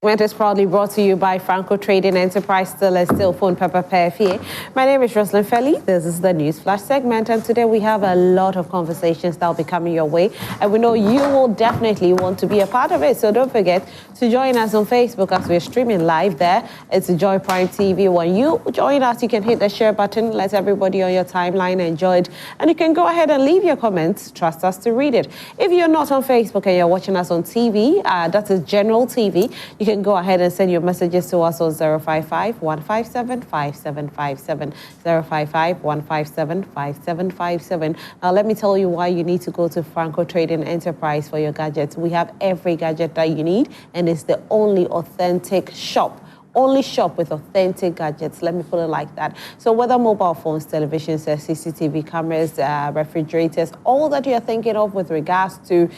It is proudly brought to you by Franco Trading Enterprise, still phone Pepper PFA. My name is Roslyn Felly. This is the News Flash segment, and today we have a lot of conversations that will be coming your way, and we know you will definitely want to be a part of it. So don't forget to join us on Facebook as we're streaming live there. It's Joy Prime TV. When you join us, you can hit the share button, let everybody on your timeline enjoy it, and you can go ahead and leave your comments. Trust us to read it. If you're not on Facebook and you're watching us on TV, that is General TV, you can go ahead and send your messages to us on 055-157-5757, 055-157-5757. Now, let me tell you why you need to go to Franco Trading Enterprise for your gadgets. We have every gadget that you need, and it's the only authentic shop. Only shop with authentic gadgets, let me put it like that. So whether mobile phones, televisions, CCTV cameras, refrigerators, all that you're thinking of with regards to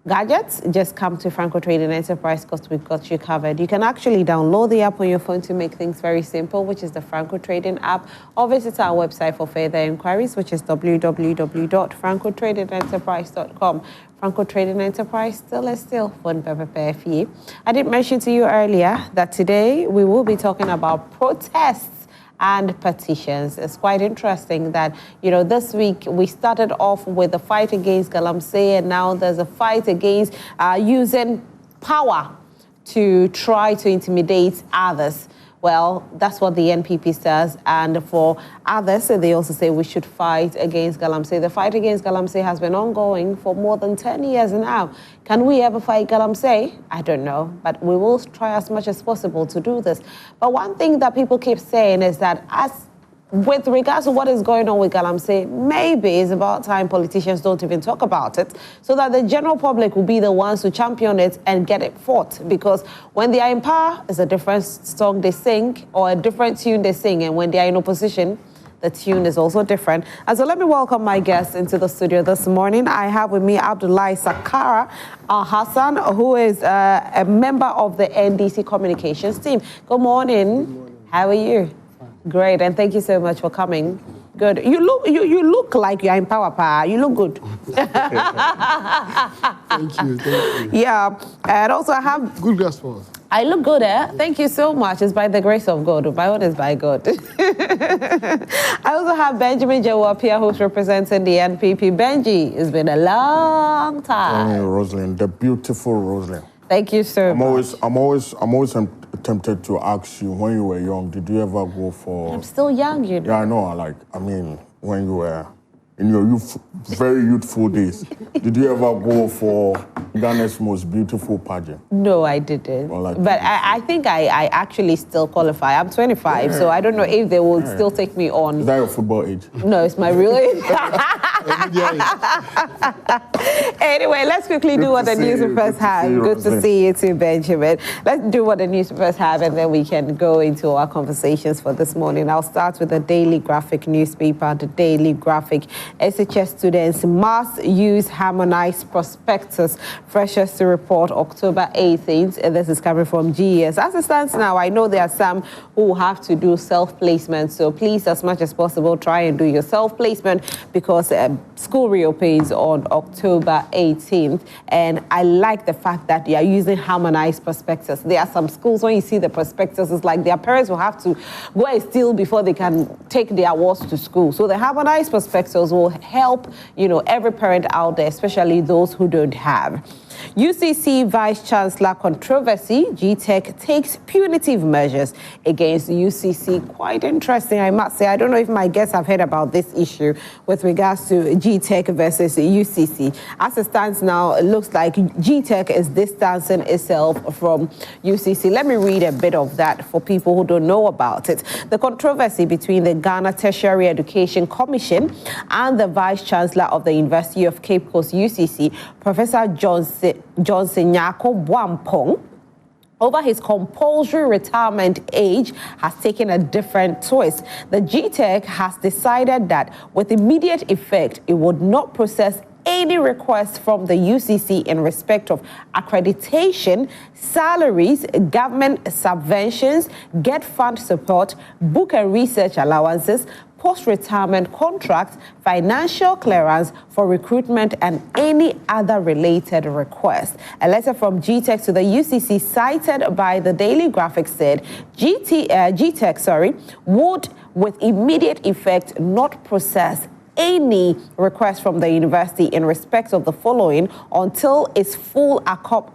gadgets, just come to Franco Trading Enterprise because we've got you covered. You can actually download the app on your phone to make things very simple, which is the Franco Trading app, or visit our website for further inquiries, which is www.francotradingenterprise.com. Franco Trading Enterprise, still phone Pepper PFA. I did mention to you earlier that today we will be talking about protests and petitions. It's quite interesting that, this week we started off with the fight against Galamsey, and now there's a fight against using power to try to intimidate others. Well, that's what the NPP says, and for others, they also say we should fight against Galamsey. The fight against Galamsey has been ongoing for more than 10 years now. Can we ever fight Galamsey? I don't know, but we will try as much as possible to do this. But one thing that people keep saying is that with regards to what is going on with Galamsey, maybe it's about time politicians don't even talk about it, so that the general public will be the ones to champion it and get it fought. Because when they are in power, it's a different song they sing or a different tune they sing, and when they are in opposition, the tune is also different. And so let me welcome my guests into the studio this morning. I have with me Abdullahi Sakara Hassan, who is a member of the NDC communications team. Good morning. Good morning. How are you? Great, and thank you so much for coming. Good. You look like you're in power. You look good. Thank you. Yeah, and also I have good response. I look good, eh? Thank you so much. It's by the grace of God. My own is by God. I also have Benjamin Jawapia, who's representing the NPP. Benji, it's been a long time. Thank you, Rosalind, the beautiful Rosalind. Thank you so much. I'm always tempted to ask you, when you were young, did you ever go for... I'm still young, you know. Yeah, I know. When you were in your very youthful days, did you ever go for Ghana's most beautiful pageant? No, I didn't. But I think I actually still qualify. I'm 25, so I don't know if they will still take me on. Is that your football age? No, it's my real age. Anyway, let's quickly do what the newspapers have. Good to see you too, Benjamin. Let's do what the newspapers have, and then we can go into our conversations for this morning. I'll start with the Daily Graphic newspaper. The Daily Graphic. SHS students must use harmonized prospectus. Freshers to report October 18th. And this is coming from GES. As it stands now, I know there are some who have to do self-placement. So please, as much as possible, try and do your self-placement because school reopens on October 18th. And I like the fact that they are using harmonized prospectus. There are some schools, when you see the prospectus, it's like their parents will have to go and steal before they can take their awards to school. So the harmonized prospectus will help, every parent out there, especially those who don't have. UCC Vice Chancellor controversy. GTech takes punitive measures against UCC. Quite interesting, I must say. I don't know if my guests have heard about this issue with regards to GTech versus UCC. As it stands now, it looks like GTech is distancing itself from UCC. Let me read a bit of that for people who don't know about it. The controversy between the Ghana Tertiary Education Commission and the Vice Chancellor of the University of Cape Coast, UCC, Professor Johnson Nyako Bwampong, over his compulsory retirement age has taken a different twist. The GTech has decided that with immediate effect, it would not process any requests from the UCC in respect of accreditation, salaries, government subventions, get fund support, book and research allowances, post-retirement contracts, financial clearance for recruitment, and any other related requests. A letter from GTEC to the UCC cited by the Daily Graphic said GTEC would with immediate effect not process any request from the university in respect of the following until its full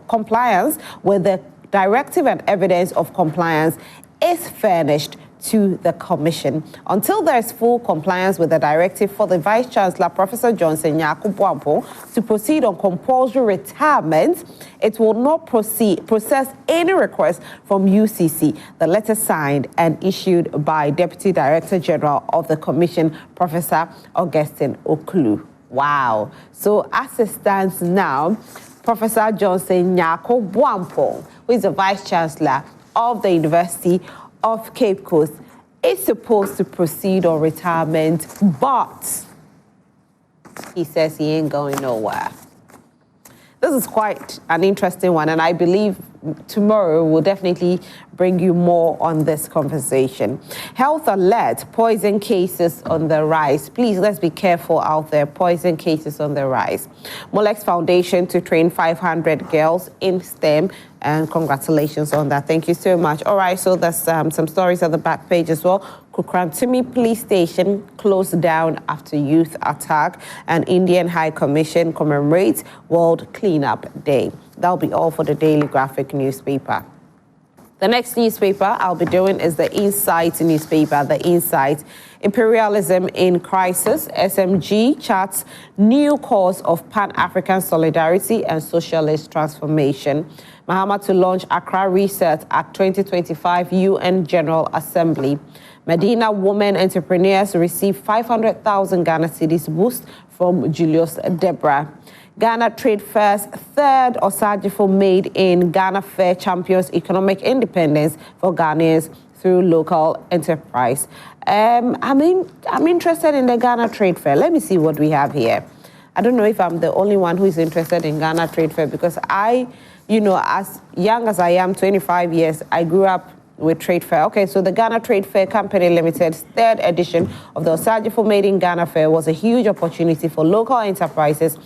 compliance with the directive and evidence of compliance is furnished to the commission. Until there is full compliance with the directive for the Vice Chancellor, Professor Johnson Nyarko Boampong, to proceed on compulsory retirement, it will not process any request from UCC. The letter signed and issued by Deputy Director General of the Commission, Professor Augustine Okulu. Wow. So as it stands now, Professor Johnson Nyarko Boampong, who is the Vice Chancellor of the University of Cape Coast, is supposed to proceed on retirement, but he says he ain't going nowhere. This is quite an interesting one, and I believe tomorrow we'll definitely bring you more on this conversation. Health alert, poison cases on the rise. Please, let's be careful out there. Poison cases on the rise. Molex Foundation to train 500 girls in STEM, and congratulations on that. Thank you so much. All right, so there's some stories at the back page as well. Kukrantumi Police Station closed down after youth attack, and Indian High Commission commemorates World Cleanup Day. That'll be all for the Daily Graphic newspaper. The next newspaper I'll be doing is the Insight newspaper. The Insight, Imperialism in Crisis, SMG charts new course of Pan-African solidarity and socialist transformation. Mahama to launch Accra Research at 2025 UN General Assembly. Medina women entrepreneurs receive 500,000 Ghana cedis boost from Julius Debra. Ghana Trade Fair's third Osagifo Made in Ghana Fair champions economic independence for Ghanaians through local enterprise. I'm interested in the Ghana Trade Fair. Let me see what we have here. I don't know if I'm the only one who is interested in Ghana Trade Fair, because as young as I am, 25 years, I grew up with Trade Fair. Okay, so the Ghana Trade Fair Company Limited's third edition of the Osagifo Made in Ghana Fair was a huge opportunity for local enterprises,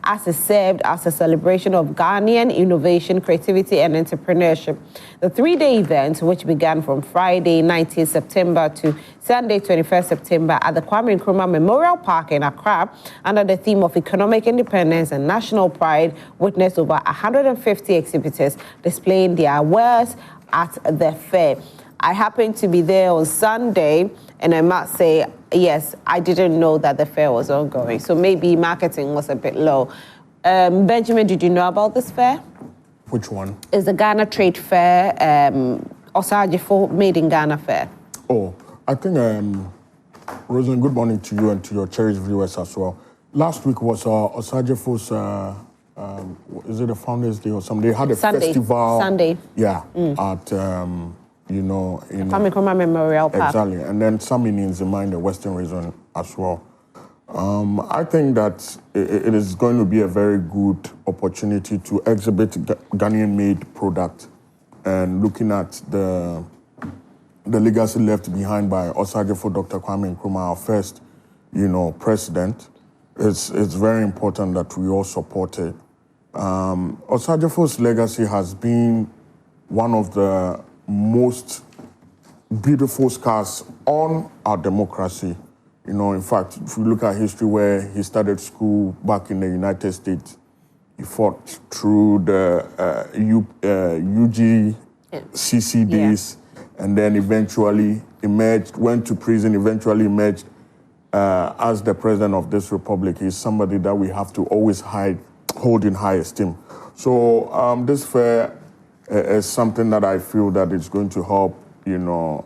as it served as a celebration of Ghanaian innovation, creativity, and entrepreneurship. The three-day event, which began from Friday, 19 September to Sunday, 21st September at the Kwame Nkrumah Memorial Park in Accra, under the theme of economic independence and national pride, witnessed over 150 exhibitors displaying their wares at the fair. I happened to be there on Sunday, and I must say, yes, I didn't know that the fair was ongoing, so maybe marketing was a bit low. Benjamin, did you know about this fair? Which one? It's the Ghana Trade Fair, Osagifo Made in Ghana Fair. Oh, I think, Rosen, good morning to you and to your cherished viewers as well. Last week was Osagifo's, is it a Founders Day or something? They had a festival. Sunday. Yeah, at, in Kwame Nkrumah Memorial Park. Exactly, and then some in Nzima in the Western region as well. I think that it is going to be a very good opportunity to exhibit Ghanaian-made product, and looking at the legacy left behind by Osagifo Dr. Kwame Nkrumah, our first, president. It's very important that we all support it. Osagifo's legacy has been one of the most beautiful scars on our democracy. In fact, if you look at history, where he started school back in the United States, he fought through the UGCC days, and then eventually emerged, went to prison, eventually emerged as the president of this republic. He's somebody that we have to always hold in high esteem. So this fair is something that I feel that it's going to help, the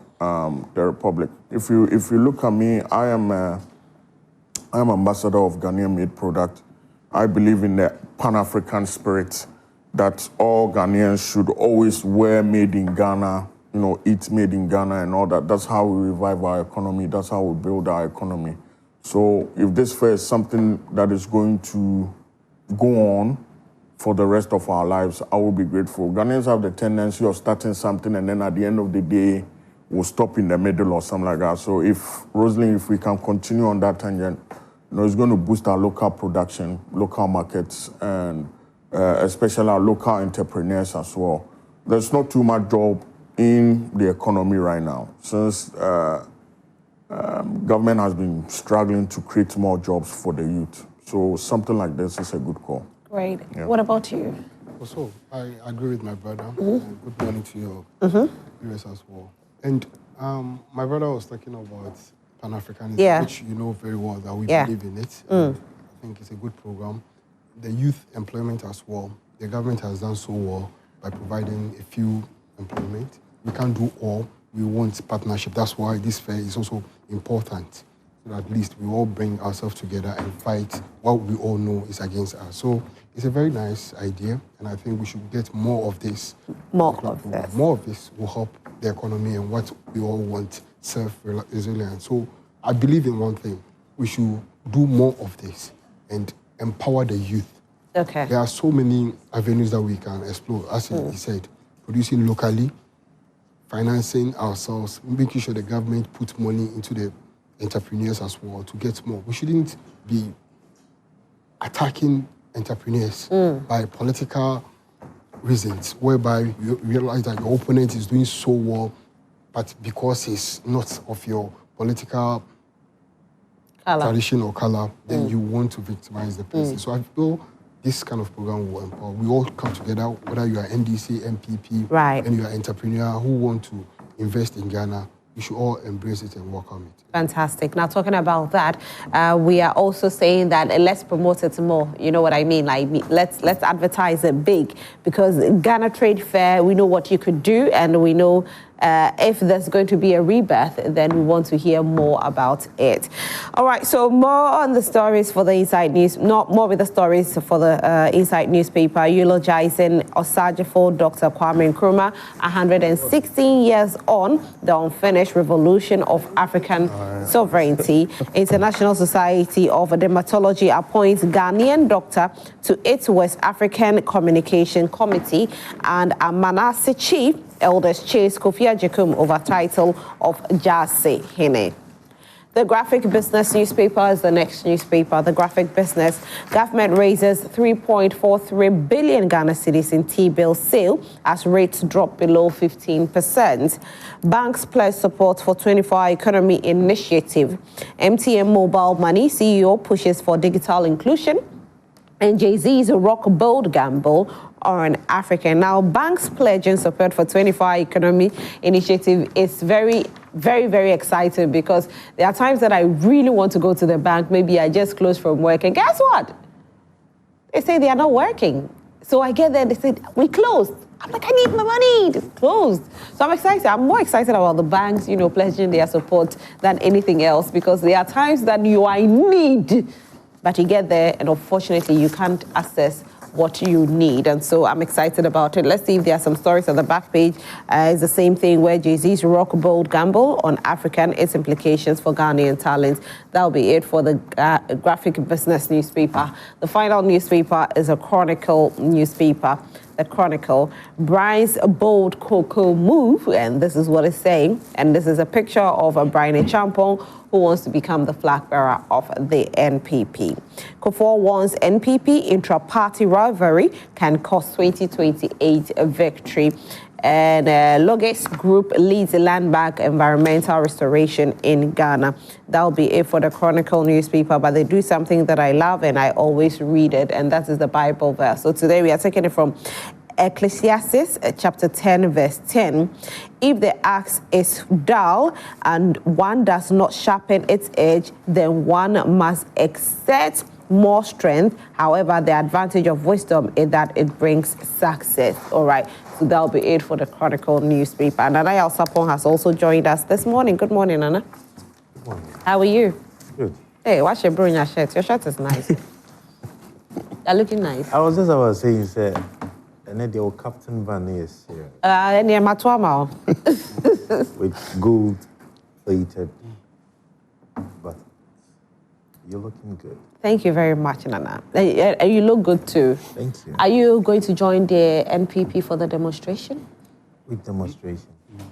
republic. If you look at me, I am ambassador of Ghanaian-made product. I believe in the Pan-African spirit, that all Ghanaians should always wear made in Ghana, eat made in Ghana and all that. That's how we revive our economy. That's how we build our economy. So if this fair is something that is going to go on for the rest of our lives, I will be grateful. Ghanaians have the tendency of starting something, and then at the end of the day, will stop in the middle or something like that. So if we can continue on that tangent, it's going to boost our local production, local markets, and especially our local entrepreneurs as well. There's not too much job in the economy right now, since government has been struggling to create more jobs for the youth. So something like this is a good call. Great. Yeah. What about you? Also, I agree with my brother. Good morning to you viewers as well. And my brother was talking about Pan-Africanism, which you know very well that we believe in it. I think it's a good program. The youth employment as well. The government has done so well by providing a few employment. We can't do all. We want partnership. That's why this fair is also important. So that at least we all bring ourselves together and fight what we all know is against us. So it's a very nice idea, and I think we should get more of this. More of this will help the economy and what we all want, self-resilience. So I believe in one thing. We should do more of this and empower the youth. Okay. There are so many avenues that we can explore. As he said, producing locally, financing ourselves, making sure the government puts money into the entrepreneurs as well to get more. We shouldn't be attacking entrepreneurs by political reasons, whereby you realize that your opponent is doing so well, but because he's not of your political tradition or color, then you want to victimize the person. So I feel this kind of program will empower. We all come together, whether you are NDC, MPP, and you are an entrepreneur who want to invest in Ghana. We should all embrace it and work on it. Fantastic. Now, talking about that, we are also saying that let's promote it more. You know what I mean? Like, let's advertise it big, because Ghana Trade Fair, we know what you could do, and we know if there's going to be a rebirth, then we want to hear more about it. All right, so more on the stories for the Inside News, not more with the stories for the Inside newspaper, eulogizing Osajifo Dr. Kwame Nkrumah, 116 years on, the unfinished revolution of African sovereignty. International Society of Dermatology appoints Ghanaian doctor to its West African Communication Committee, and Amanase Chief Elders chase Kofi Ajekum over title of Jase Hene. The Graphic Business newspaper is the next newspaper. The Graphic Business. Government raises 3.43 billion Ghana cedis in T-bill sale as rates drop below 15%. Banks pledge support for 24-hour economy initiative. MTN Mobile Money CEO pushes for digital inclusion. And Jay-Z's rock bold gamble on Africa. Now, banks pledging support for 24-hour economy initiative is very, very, very exciting, because there are times that I really want to go to the bank. Maybe I just closed from work, and guess what? They say they are not working. So I get there, they said, we closed. I'm like, I need my money. It's closed. So I'm excited. I'm more excited about the banks, pledging their support than anything else, because there are times that you are in need, but you get there and unfortunately you can't access what you need. And so I'm excited about it. Let's see if there are some stories on the back page. It's the same thing where Jay-Z's rock bold gamble on African, its implications for Ghanaian talents. That'll be it for the Graphic Business newspaper. The final newspaper is a Chronicle newspaper. The Chronicle, Brian's bold cocoa move, and this is what it's saying. And this is a picture of a Brian Champong, who wants to become the flag bearer of the NPP. Kufuor warns NPP intra-party rivalry can cost 2028 a victory. And Logis Group leads the land bank environmental restoration in Ghana. That'll be it for the Chronicle newspaper, but they do something that I love and I always read it, and that is the Bible verse. So today we are taking it from Ecclesiastes chapter 10 verse 10. If the axe is dull and one does not sharpen its edge, then one must exert more strength. However, the advantage of wisdom is that it brings success. All right, so that'll be it for the Chronicle newspaper. And Nana Yalsapong has also joined us this morning. Good morning, Nana. Good morning. How are you? Good. Hey, what's your bro in your shirt? Your shirt is nice. You're looking nice. I was just about saying, sir, and then the Captain Van is here. With gold plated buttons. You're looking good. Thank you very much, Nana. You look good too. Thank you. Are you going to join the NPP for the demonstration? With demonstration?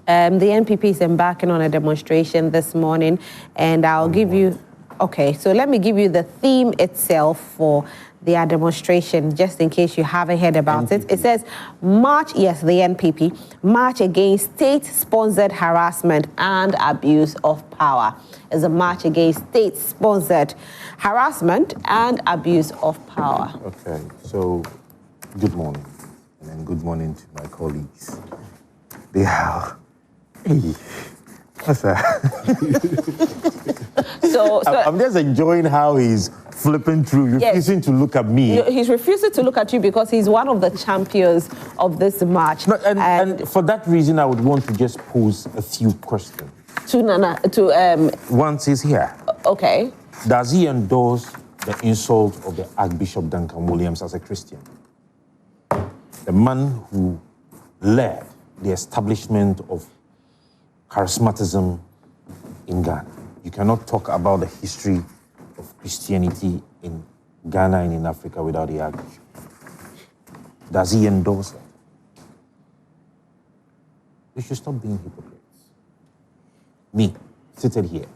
The NPP is embarking on a demonstration this morning, and I'll give you... Okay, so let me give you the theme itself for their demonstration, just in case you haven't heard about it. It says, March, yes, the NPP, March Against State-Sponsored Harassment and Abuse of Power. It's a march against state-sponsored harassment and abuse of power. Okay, so good morning, and then good morning to my colleagues. They are... Hey, what's that? So I'm just enjoying how he's flipping through, refusing to look at me. He's refusing to look at you because he's one of the champions of this march. No, and for that reason, I would want to just pose a few questions. Once he's here. Okay. Does he endorse the insult of the Archbishop Duncan Williams as a Christian? The man who led the establishment of charismatism in Ghana. You cannot talk about the history of Christianity in Ghana and in Africa without the Archbishop. Does he endorse that? We should stop being hypocrites. Me, seated here,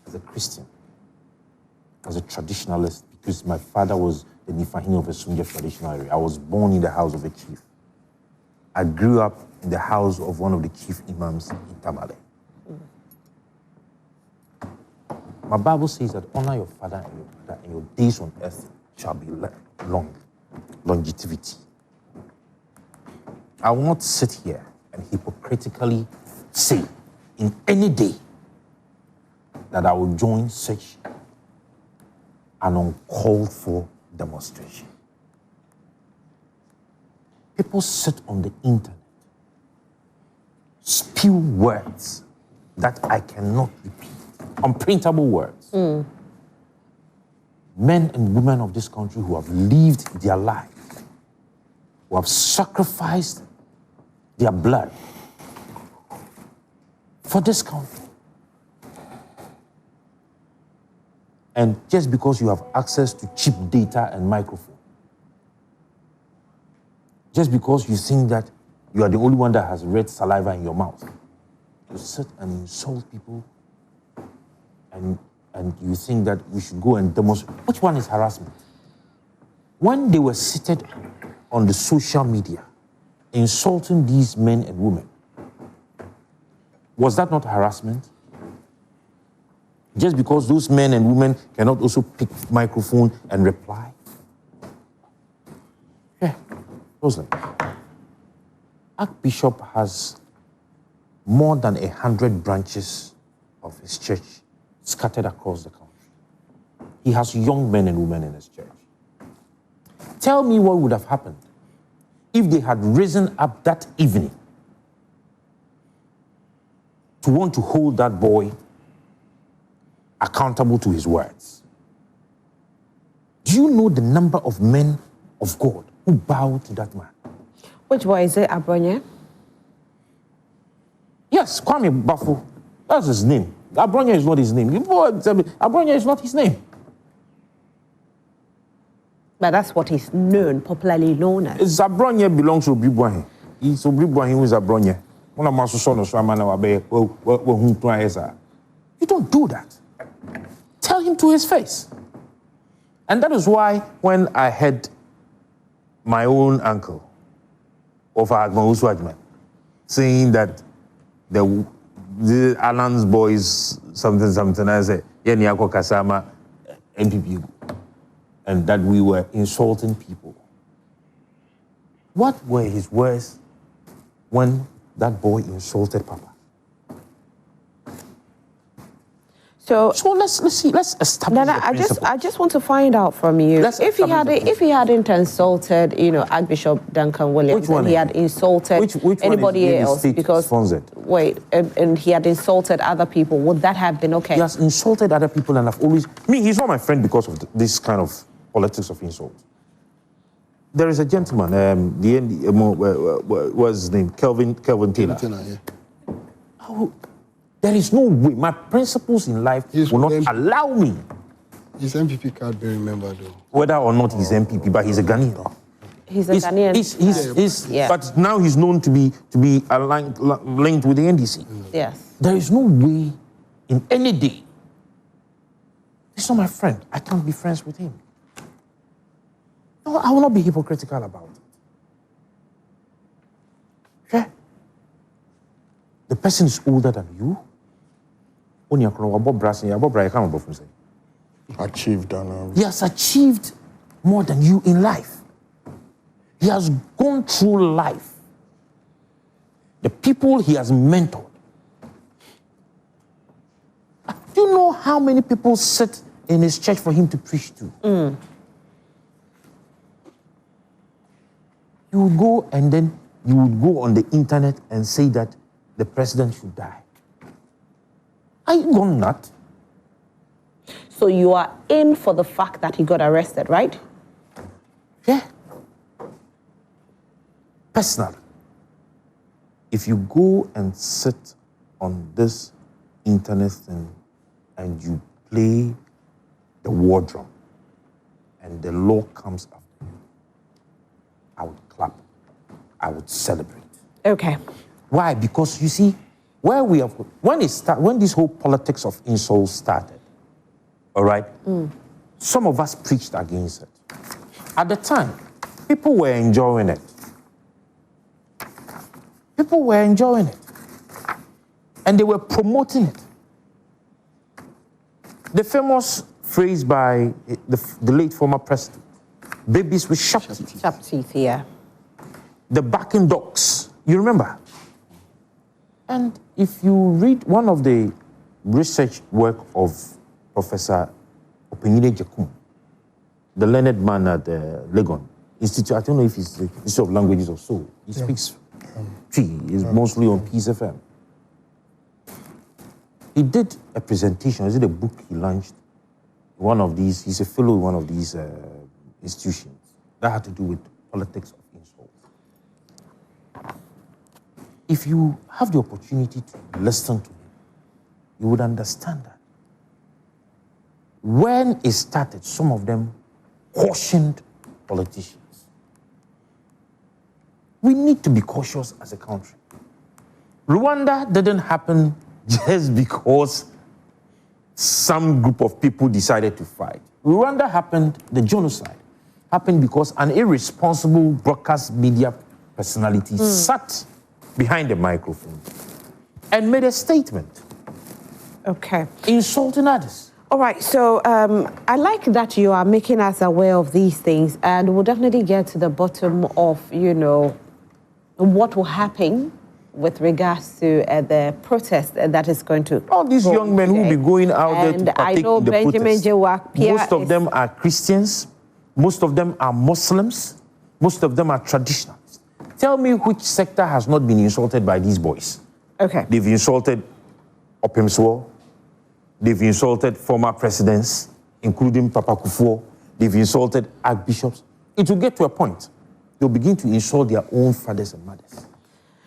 as a Christian, as a traditionalist, because my father was the Nifahini of a Sunja traditional area. I was born in the house of a chief. I grew up in the house of one of the chief imams in Tamale. My Bible says that honor your father and your mother, and your days on earth shall be long. Longevity. I will not sit here and hypocritically say in any day that I will join such an uncalled for demonstration. People sit on the internet, spew words that I cannot repeat, unprintable words. Men and women of this country who have lived their lives, who have sacrificed their blood for this country. And just because you have access to cheap data and microphone, just because you think that you are the only one that has red saliva in your mouth, you sit and insult people, and you think that we should go and demonstrate. Which one is harassment? When they were seated on the social media, insulting these men and women, was that not harassment? Just because those men and women cannot also pick microphone and reply? Yeah, Rosalind. Archbishop has more than 100 branches of his church scattered across the country. He has young men and women in his church. Tell me what would have happened if they had risen up that evening to want to hold that boy accountable to his words. Do you know the number of men of God who bowed to that man? Which boy is it, Abronye? Yes, Kwame Bafo. That's his name. Abronye is not his name. Abronye is not his name. But that's what he's known, popularly known as. Zabronye belongs to Obribwahin. It's Obribwahin who is Zabronye. You don't do that. Tell him to his face. And that is why when I heard my own uncle, of Agman Uswajman, saying that the Alan's boys, something, I said, Yeniako Kasama, NPP, and that we were insulting people. What were his words when that boy insulted Papa? So let's see. Let's establish. Nana, I just want to find out from you if he hadn't insulted, Archbishop Duncan Williams, and he had insulted which anybody else because sponsored? And he had insulted other people, would that have been okay? He has insulted other people, and I've always he's not my friend because of this kind of politics of insult. There is a gentleman, what's his name? Kelvin Taylor. There is no way. My principles in life will not allow me. His MPP card, very member though. Whether or not he's MPP, but he's a Ghanaian. He's a Ghanaian. Yeah. But now he's known to be linked with the NDC. Yes. There is no way in any day. He's not my friend. I can't be friends with him. No, I will not be hypocritical about it. Yeah. The person is older than you. Achieved. He has achieved more than you in life. He has gone through life. The people he has mentored. Do you know how many people sit in his church for him to preach to? You would go and then you would go on the internet and say that the president should die. Are you gone nuts? So you are in for the fact that he got arrested, right? Yeah. Personally, if you go and sit on this internet thing and you play the war drum and the law comes after you, I would clap. I would celebrate. Okay. Why? Because you see, where we have when this whole politics of insults started, all right, some of us preached against it. At the time, people were enjoying it. People were enjoying it. And they were promoting it. The famous phrase by the late former president, babies with sharp teeth. Sharp teeth, yeah. The backing dogs, you remember? And if you read one of the research work of Professor Openyine Jekum, the learned man at the Legon Institute, I don't know if it's the Institute of Languages or so, he speaks Tree, is mostly on Peace FM. He did a presentation, is it a book he launched? One of these, he's a fellow in one of these institutions that had to do with politics of insult. If you have the opportunity to listen to him, you would understand that. When it started, some of them cautioned politicians. We need to be cautious as a country. Rwanda didn't happen just because some group of people decided to fight. Rwanda happened, the genocide happened because an irresponsible broadcast media personality sat behind the microphone and made a statement. Okay. Insulting others. All right, so I like that you are making us aware of these things, and we'll definitely get to the bottom of, what will happen with regards to the protest that is going to... All these young men who will be going out there to partake in the protest. Most of them are Christians, most of them are Muslims, most of them are traditionalists. Tell me which sector has not been insulted by these boys. Okay. They've insulted Opemswo, they've insulted former presidents, including Papa Kufuor, they've insulted archbishops. It will get to a point, they'll begin to insult their own fathers and mothers.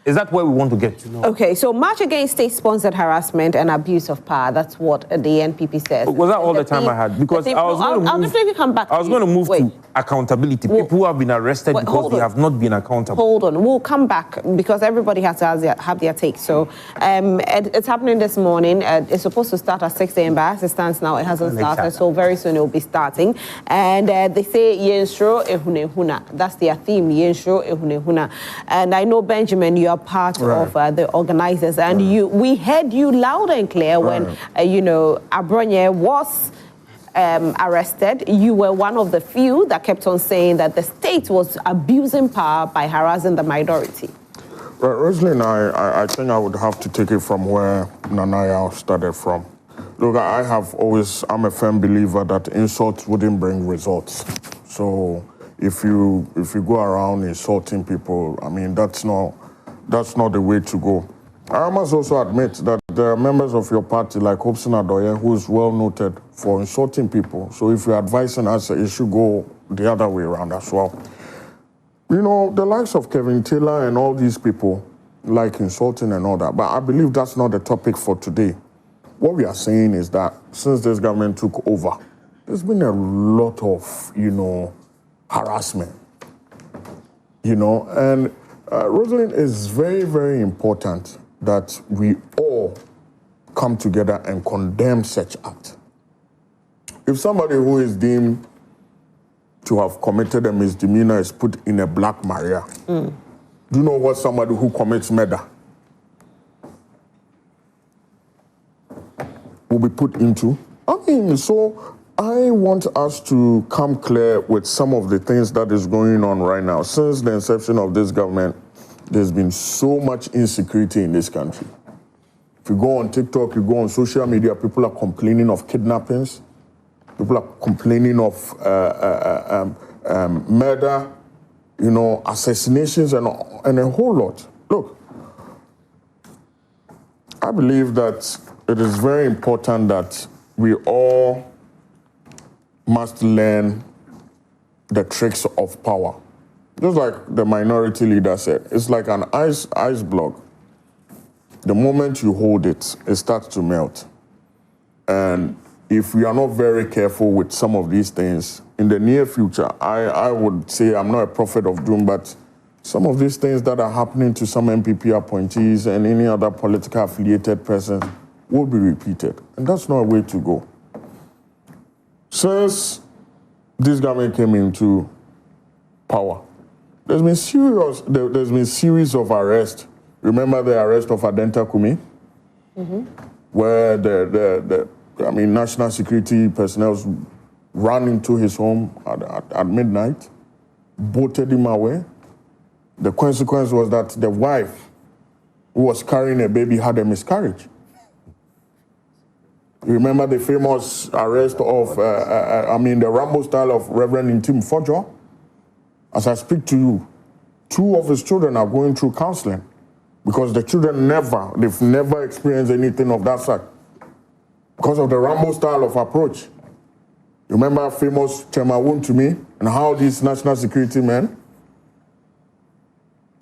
Is that where we want to get to now? Okay, so March Against State-Sponsored Harassment and Abuse of Power, that's what the NPP says. Was that all the time I had? Because I'll definitely come back to I was going to move to accountability. People who have been arrested because they have not been accountable. Hold on, we'll come back because everybody has to have their take. So it's happening this morning. It's supposed to start at 6 a.m. but as it stands now, it hasn't started. So very soon it will be starting. And they say Yen Suro Ahunahuna. That's their theme, Yen Suro Ahunahuna. And I know, Benjamin, you are part of the organizers, and we heard you loud and clear when Abronye was arrested. You were one of the few that kept on saying that the state was abusing power by harassing the minority. Right, Rosalind, I think I would have to take it from where Nanaya started from. Look, I'm a firm believer that insults wouldn't bring results. So if you go around insulting people, I mean, that's not the way to go. I must also admit that there are members of your party like Hobson Adoye who is well noted for insulting people. So if you're advising us, it should go the other way around as well. The likes of Kevin Taylor and all these people like insulting and all that, but I believe that's not the topic for today. What we are saying is that since this government took over, there's been a lot of, harassment. You know, and Rosalind, is very, very important that we all come together and condemn such act. If somebody who is deemed to have committed a misdemeanor is put in a black Maria, do you know what somebody who commits murder will be put into? I mean, so I want us to come clear with some of the things that is going on right now. Since the inception of this government, there's been so much insecurity in this country. If you go on TikTok, you go on social media, people are complaining of kidnappings. People are complaining of murder, you know, assassinations and a whole lot. Look, I believe that it is very important that we all must learn the tricks of power. Just like the minority leader said, it's like an ice block. The moment you hold it, it starts to melt. And if we are not very careful with some of these things, in the near future, I would say I'm not a prophet of doom, but some of these things that are happening to some MPP appointees and any other political affiliated person will be repeated. And that's not a way to go. Since this government came into power, there's been series of arrests. Remember the arrest of Adenta Kumi? Where the national security personnel ran into his home at midnight, boated him away. The consequence was that the wife, who was carrying a baby, had a miscarriage. You remember the famous arrest of, the Rambo style of Reverend Intim Fojo? As I speak to you, 2 of his children are going through counseling because the children they've never experienced anything of that sort because of the Rambo style of approach. You remember famous Chemawun to me and how these national security men,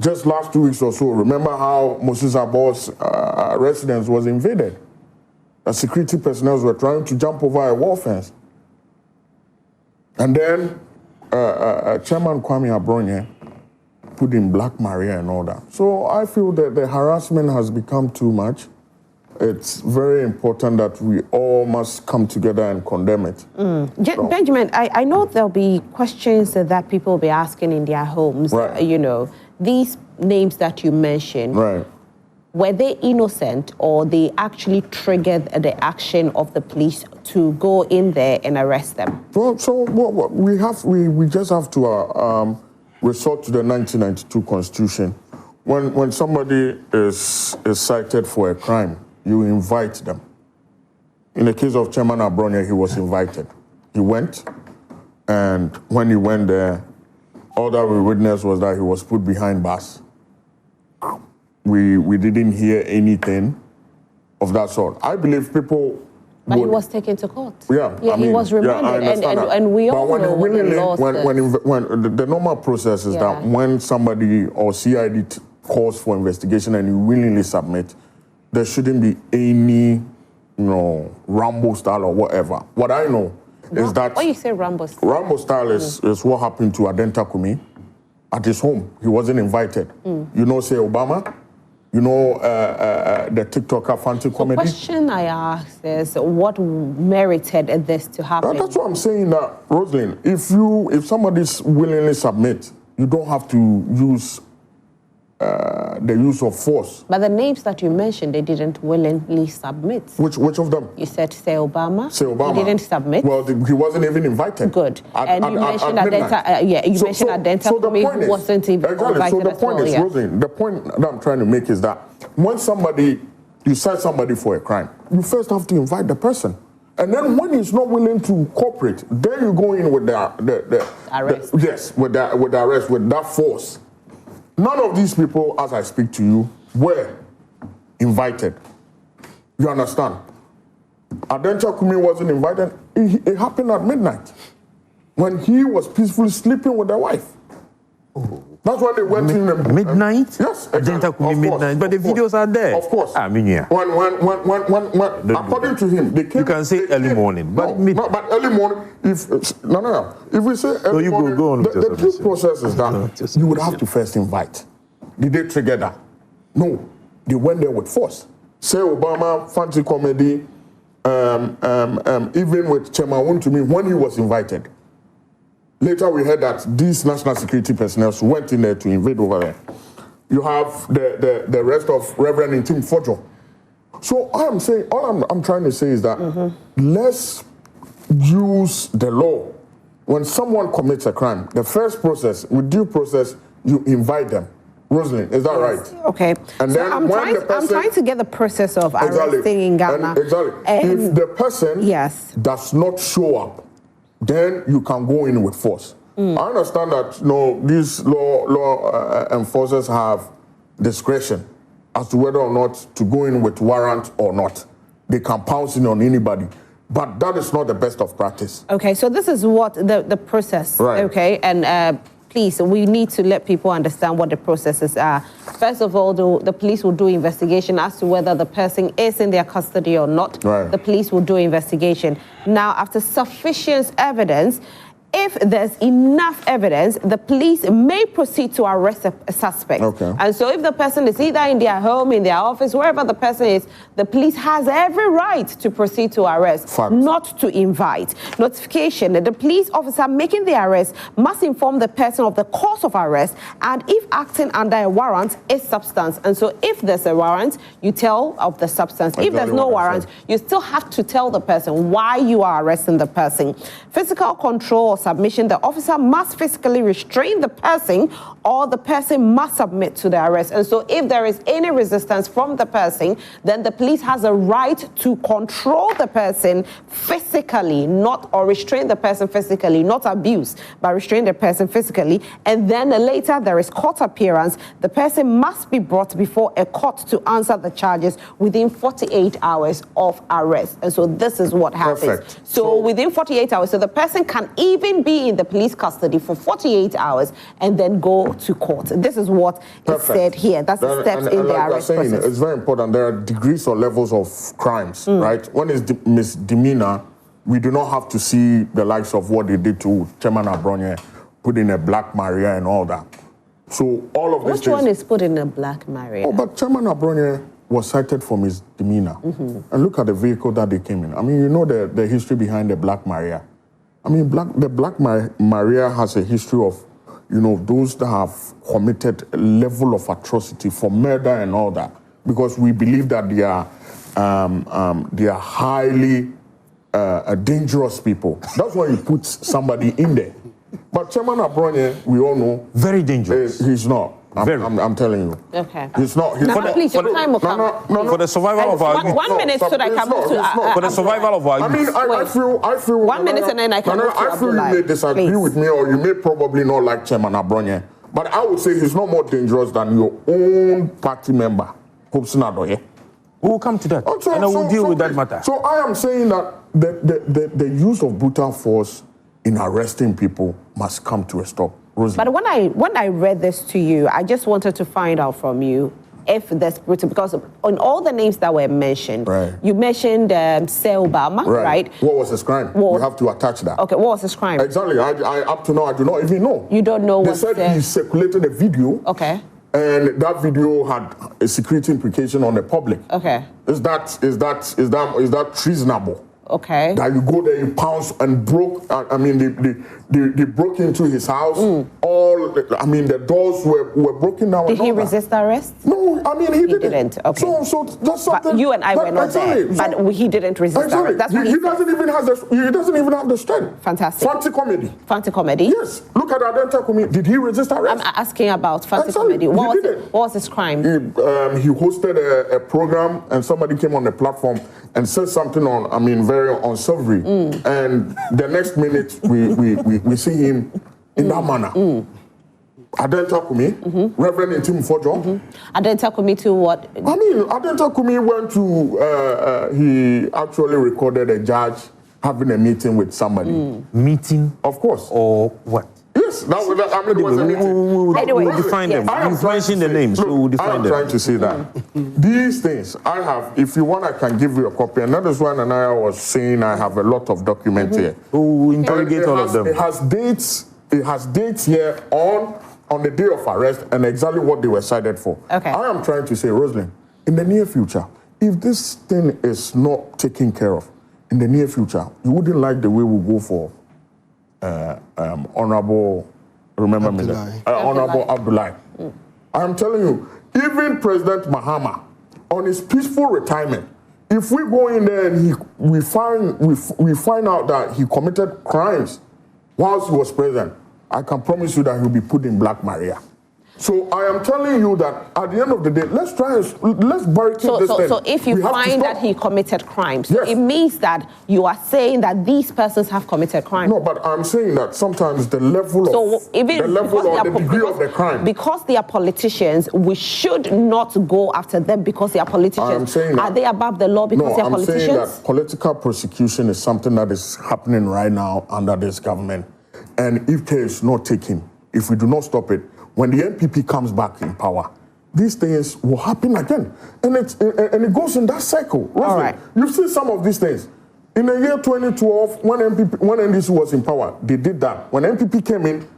just last 2 weeks or so, remember how Moses Abbo's residence was invaded? The security personnel were trying to jump over a wall fence. And then Chairman Kwame Abronye put in Black Maria and all that. So I feel that the harassment has become too much. It's very important that we all must come together and condemn it. So. Benjamin, I know there'll be questions that people will be asking in their homes. Right. You know, these names that you mentioned. Right. Were they innocent or they actually triggered the action of the police to go in there and arrest them? We just have to resort to the 1992 Constitution. When somebody is cited for a crime, you invite them. In the case of Chairman Abronye, he was invited. He went, and when he went there, all that we witnessed was that he was put behind bars. We didn't hear anything of that sort. I believe people. But he was taken to court. Yeah, he was remanded, and we all know what the law says. When the normal process is that when somebody or CID calls for investigation and you willingly submit, there shouldn't be any, Rambo style or whatever. What I know is that. When you say Rambo style? Rambo style is what happened to Adenta Kumi at his home. He wasn't invited. You know, say Obama. You know, the TikToker Fancy Comedy? The question I asked is, what merited this to happen? That's what I'm saying, that, Rosalind, if somebody's willingly submit, you don't have to use the use of force. But the names that you mentioned, they didn't willingly submit. Which of them? You said Say Obama. Say Obama. He didn't submit. Well, he wasn't even invited. Good. And you mentioned Adenta Kumi, who wasn't even invited. So the point is, Rosalind, the point that I'm trying to make is that when you cite somebody for a crime, you first have to invite the person. And then when he's not willing to cooperate, then you go in with the arrest. With the arrest, with that force. None of these people, as I speak to you, were invited. You understand? Adenta Kumi wasn't invited. It happened at midnight when he was peacefully sleeping with the wife. That's when they went in midnight. Yes, Exactly. Midnight. But the videos are there. Of course. I mean, yeah. When according to him, they came. You can say early morning, but but early morning. If we say early morning, go on. The due process is that you would have to first invite. Did they trigger that? No, they went there with force. Say Obama fancy comedy, even with Chairman Wontumi when he was invited. Later we heard that these national security personnel went in there to invade over there. You have the rest of Reverend Intim Fojo. So all I'm trying to say is that let's use the law. When someone commits a crime, the first process, with due process, you invite them. Rosalind, is that right? Okay. And so then I'm trying to get the process of arresting in Ghana. If the person does not show up, then you can go in with force. I understand that these law enforcers have discretion as to whether or not to go in with warrant or not. They can pounce in on anybody. But that is not the best of practice. Okay, so this is what the process, right. Okay, and please, we need to let people understand what the processes are. First of all, the police will do investigation as to whether the person is in their custody or not. Right. The police will do investigation. Now, after sufficient evidence, if there's enough evidence, the police may proceed to arrest a suspect. Okay. And so if the person is either in their home, in their office, wherever the person is, the police has every right to proceed to arrest, not to invite. Notification, the police officer making the arrest must inform the person of the cause of arrest, and if acting under a warrant, is substance. And so if there's a warrant, you tell of the substance. If there's no warrant, you still have to tell the person why you are arresting the person. Physical control or submission, the officer must physically restrain the person, or the person must submit to the arrest. And so if there is any resistance from the person, then the police has a right to control the person physically, or restrain the person physically, not abuse, but restrain the person physically. And then later there is court appearance. The person must be brought before a court to answer the charges within 48 hours of arrest. And so this is what happens. Perfect. So within 48 hours, so the person can even be in the police custody for 48 hours and then go to court. This is what is said here. That's the steps in the arrest process. It's very important. There are degrees or levels of crimes, right? When it's misdemeanor, we do not have to see the likes of what they did to Chairman Abronye, put in a Black Maria and all that. So all of this. Which one is put in a Black Maria? Oh, but Chairman Abronye was cited for misdemeanor. And look at the vehicle that they came in. I mean, you know the history behind the Black Maria. I mean, the Black Maria has a history of, those that have committed a level of atrocity for murder and all that, because we believe that they are highly dangerous people. That's why you put somebody in there. But Chairman Abronye, we all know, very dangerous. He's not. I'm telling you. Okay. He's not. Please, your time will come. For the survival of our youth. 1 minute so that I can move to... For the survival of our youth. I feel... 1 minute and then I can move to I feel you may disagree with me, or you may probably not like Chairman Abronye, but I would say he's not more dangerous than your own party member, Hobson Adoye. We will come to that, and I will deal with that matter. So I am saying that the use of brutal force in arresting people must come to a stop. But when I read this to you, I just wanted to find out from you if there's brutal, because on all the names that were mentioned, you mentioned Sir Obama, right? What was his crime? We have to attach that. Okay, what was his crime? Exactly. I up to now, I do not even know. You don't know what they said he circulated a video. Okay. And that video had a security implication on the public. Okay. Is that treasonable? Okay. That you go there, you pounce and broke. I mean, they broke into his house. The doors were broken down. Did he resist arrest? No, I mean he didn't. Okay. So that's something. But you and I were not there. But he didn't resist arrest. That's what he doesn't even have the strength. Fantastic. Fancy comedy. Yes. Look at Adenta Kumi. Did he resist arrest? I'm asking about fancy comedy. What was his crime? He hosted a program, and somebody came on the platform and said something very unsavory. And the next minute we see him in that manner. Adenta Kumi, Reverend Intim Fojo. Adenta Kumi to what? Adenta Kumi went to, he actually recorded a judge having a meeting with somebody. Meeting? Of course. Or what? Yes, that was a meeting. Anyway, we'll define them. You've mentioned the names, so we'll define them. I'm trying to say that these things I have, if you want, I can give you a copy. And that is why Nanaya was saying I have a lot of documents here. We'll interrogate all of them. It has dates here on the day of arrest and exactly what they were cited for. Okay. I am trying to say, Rosalind, in the near future, if this thing is not taken care of, in the near future, you wouldn't like the way we go for Honorable, remember me that, Honorable Abdullahi. I am telling you, even President Mahama, on his peaceful retirement, if we go in there and we find out that he committed crimes whilst he was president, I can promise you that he'll be put in Black Maria. So I am telling you that at the end of the day, let's barricade this thing. So if you find that he committed crimes, yes, it means that you are saying that these persons have committed crimes. No, but I'm saying that sometimes the level or the degree of the crime. Because they are politicians, we should not go after them because they are politicians. I'm saying that, are they above the law because they are politicians? I'm saying that political prosecution is something that is happening right now under this government. And if care is not taken, if we do not stop it, when the NPP comes back in power, these things will happen again. And it goes in that cycle. All right. You've seen some of these things. In the year 2012, when NDC was in power, they did that. When NPP came in,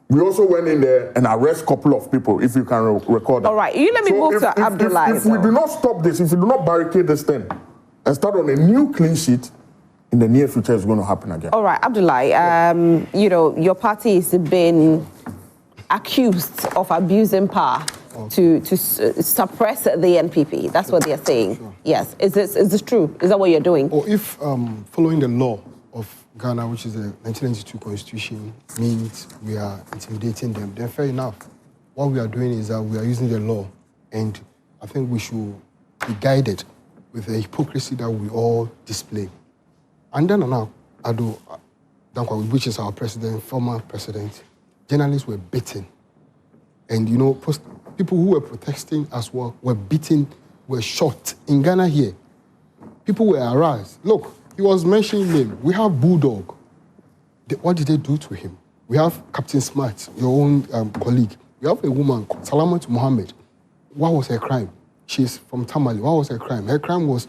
we also went in there and arrest a couple of people, if you can record that. All right, you let me move to Abdullahi. If we do not stop this, if we do not barricade this thing and start on a new clean sheet, in the near future, it's going to happen again. All right, Abdullahi, you know, your party has been accused of abusing power to suppress the NPP. That's what they're saying. Sure. Yes. Is this true? Is that what you're doing? Or if following the law of Ghana, which is the 1992 constitution, means we are intimidating them, then fair enough. What we are doing is that we are using the law, and I think we should be guided with the hypocrisy that we all display. And then now, Ado Dankwa, which is our president, former president, journalists were beaten. And, you know, people who were protesting as well were beaten, were shot. In Ghana here, people were harassed. Look, he was mentioning name. We have Bulldog. What did they do to him? We have Captain Smart, your own colleague. We have a woman, Salamat Mohammed. What was her crime? She's from Tamale. What was her crime? Her crime was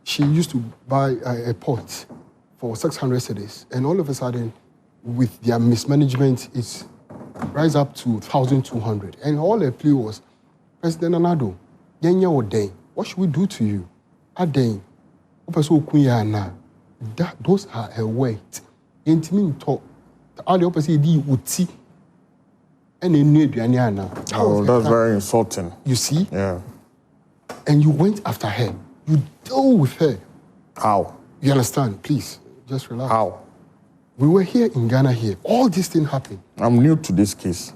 she used to buy a pot for 600 cedis. And all of a sudden, with their mismanagement, it's rise up to 1,200. And all the plea was, President Anado, what should we do to you? Those are her weight. Oh, that's very insulting. You see? Yeah. And you went after her. You dealt with her. How? You understand? Please, just relax. How? We were here in Ghana here. All this thing happened. I'm new to this case.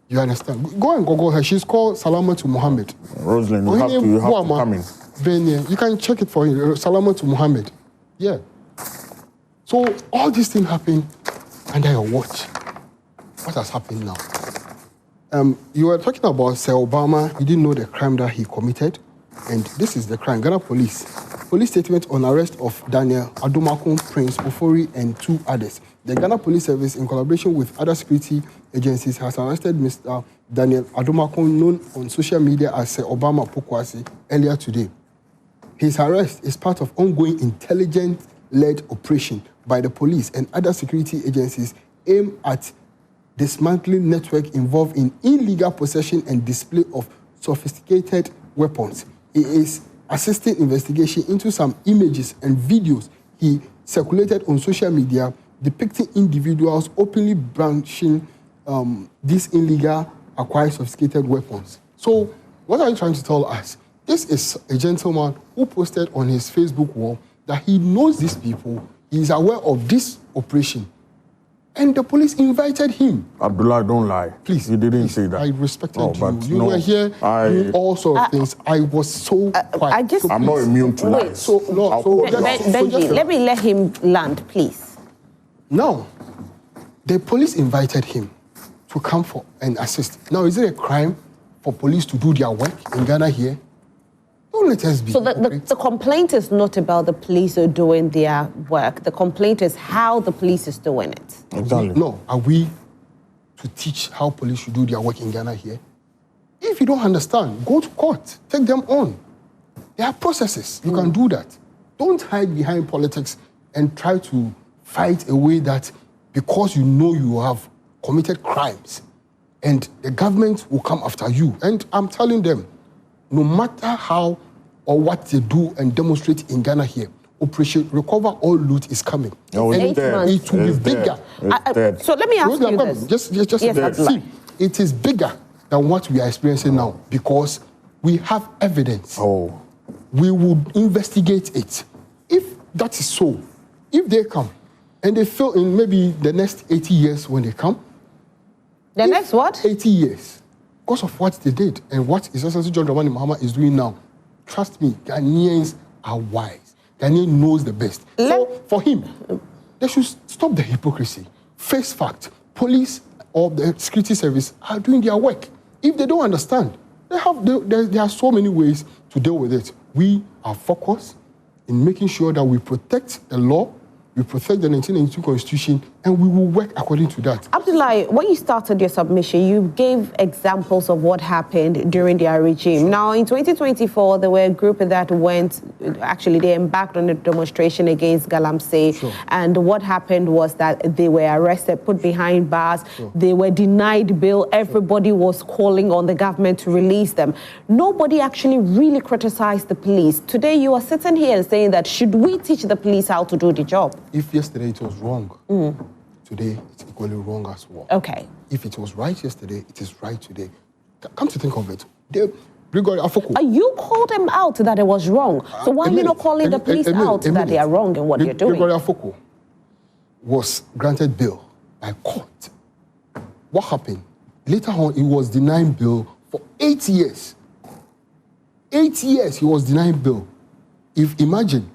You understand? Go and Google her. She's called Salamat Mohammed. Rosalind, you have to come in. Then, you can check it for him. Salamat Mohammed. Yeah. So all this thing happened under your watch. What has happened now? You were talking about Sir Obama. He didn't know the crime that he committed. And this is the crime. Ghana police statement on arrest of Daniel Adumakun, Prince Ofori, and 2 others. The Ghana Police Service, in collaboration with other security agencies, has arrested Mr. Daniel Adumakun, known on social media as Sir Obama Pokwasi, earlier today. His arrest is part of ongoing intelligence-led operation by the police and other security agencies aimed at dismantling network involved in illegal possession and display of sophisticated weapons. He is assisting investigation into some images and videos he circulated on social media depicting individuals openly brandishing these illegal acquired sophisticated weapons. So what are you trying to tell us? This is a gentleman who posted on his Facebook wall that he knows these people, he is aware of this operation, and the police invited him. Abdullah, don't lie. Please. You didn't say that. I respected you. You were here doing all sorts of things. I was so quiet. I'm not immune to that. Benji, let me let him land, please. Now, the police invited him to come for and assist. Now, is it a crime for police to do their work in Ghana here? Don't let us be. So the complaint is not about the police are doing their work. The complaint is how the police is doing it. Exactly. No, are we to teach how police should do their work in Ghana here? If you don't understand, go to court, take them on. There are processes. You can do that. Don't hide behind politics and try to fight a way that because you know you have committed crimes and the government will come after you. And I'm telling them, no matter how or what they do and demonstrate in Ghana here, Operation Recover All Loot is coming. No, and it's dead. it will be bigger. So let me ask you this. Just Yes, see, it is bigger than what we are experiencing now because we have evidence. Oh. We would investigate it. If that is so, if they come and they fail in maybe the next 80 years when they come. The next what? 80 years. Because of what they did and what His Excellency John Dramani Mahama is doing now. Trust me, Ghanaians are wise. Ghanaian knows the best. So for him, they should stop the hypocrisy. Face fact. Police or the security service are doing their work. If they don't understand, there are so many ways to deal with it. We are focused in making sure that we protect the law, we protect the 1992 Constitution, and we will work according to that. Abdullahi, when you started your submission, you gave examples of what happened during their regime. Sure. Now, in 2024, there were a group that they embarked on a demonstration against Galamsey. Sure. And what happened was that they were arrested, put behind bars. Sure. They were denied bail. Everybody was calling on the government to release them. Nobody actually really criticized the police. Today, you are sitting here and saying that, should we teach the police how to do the job? If yesterday it was wrong, today it's equally wrong as well. Okay. If it was right yesterday, it is right today. Come to think of it, Brigadier Afoko. You called them out that it was wrong. So why are you not calling the police out that they are wrong in what you're doing? Brigadier Afoko was granted bail by court. What happened? Later on, he was denying bail for 8 years. 8 years he was denying bail. Imagine,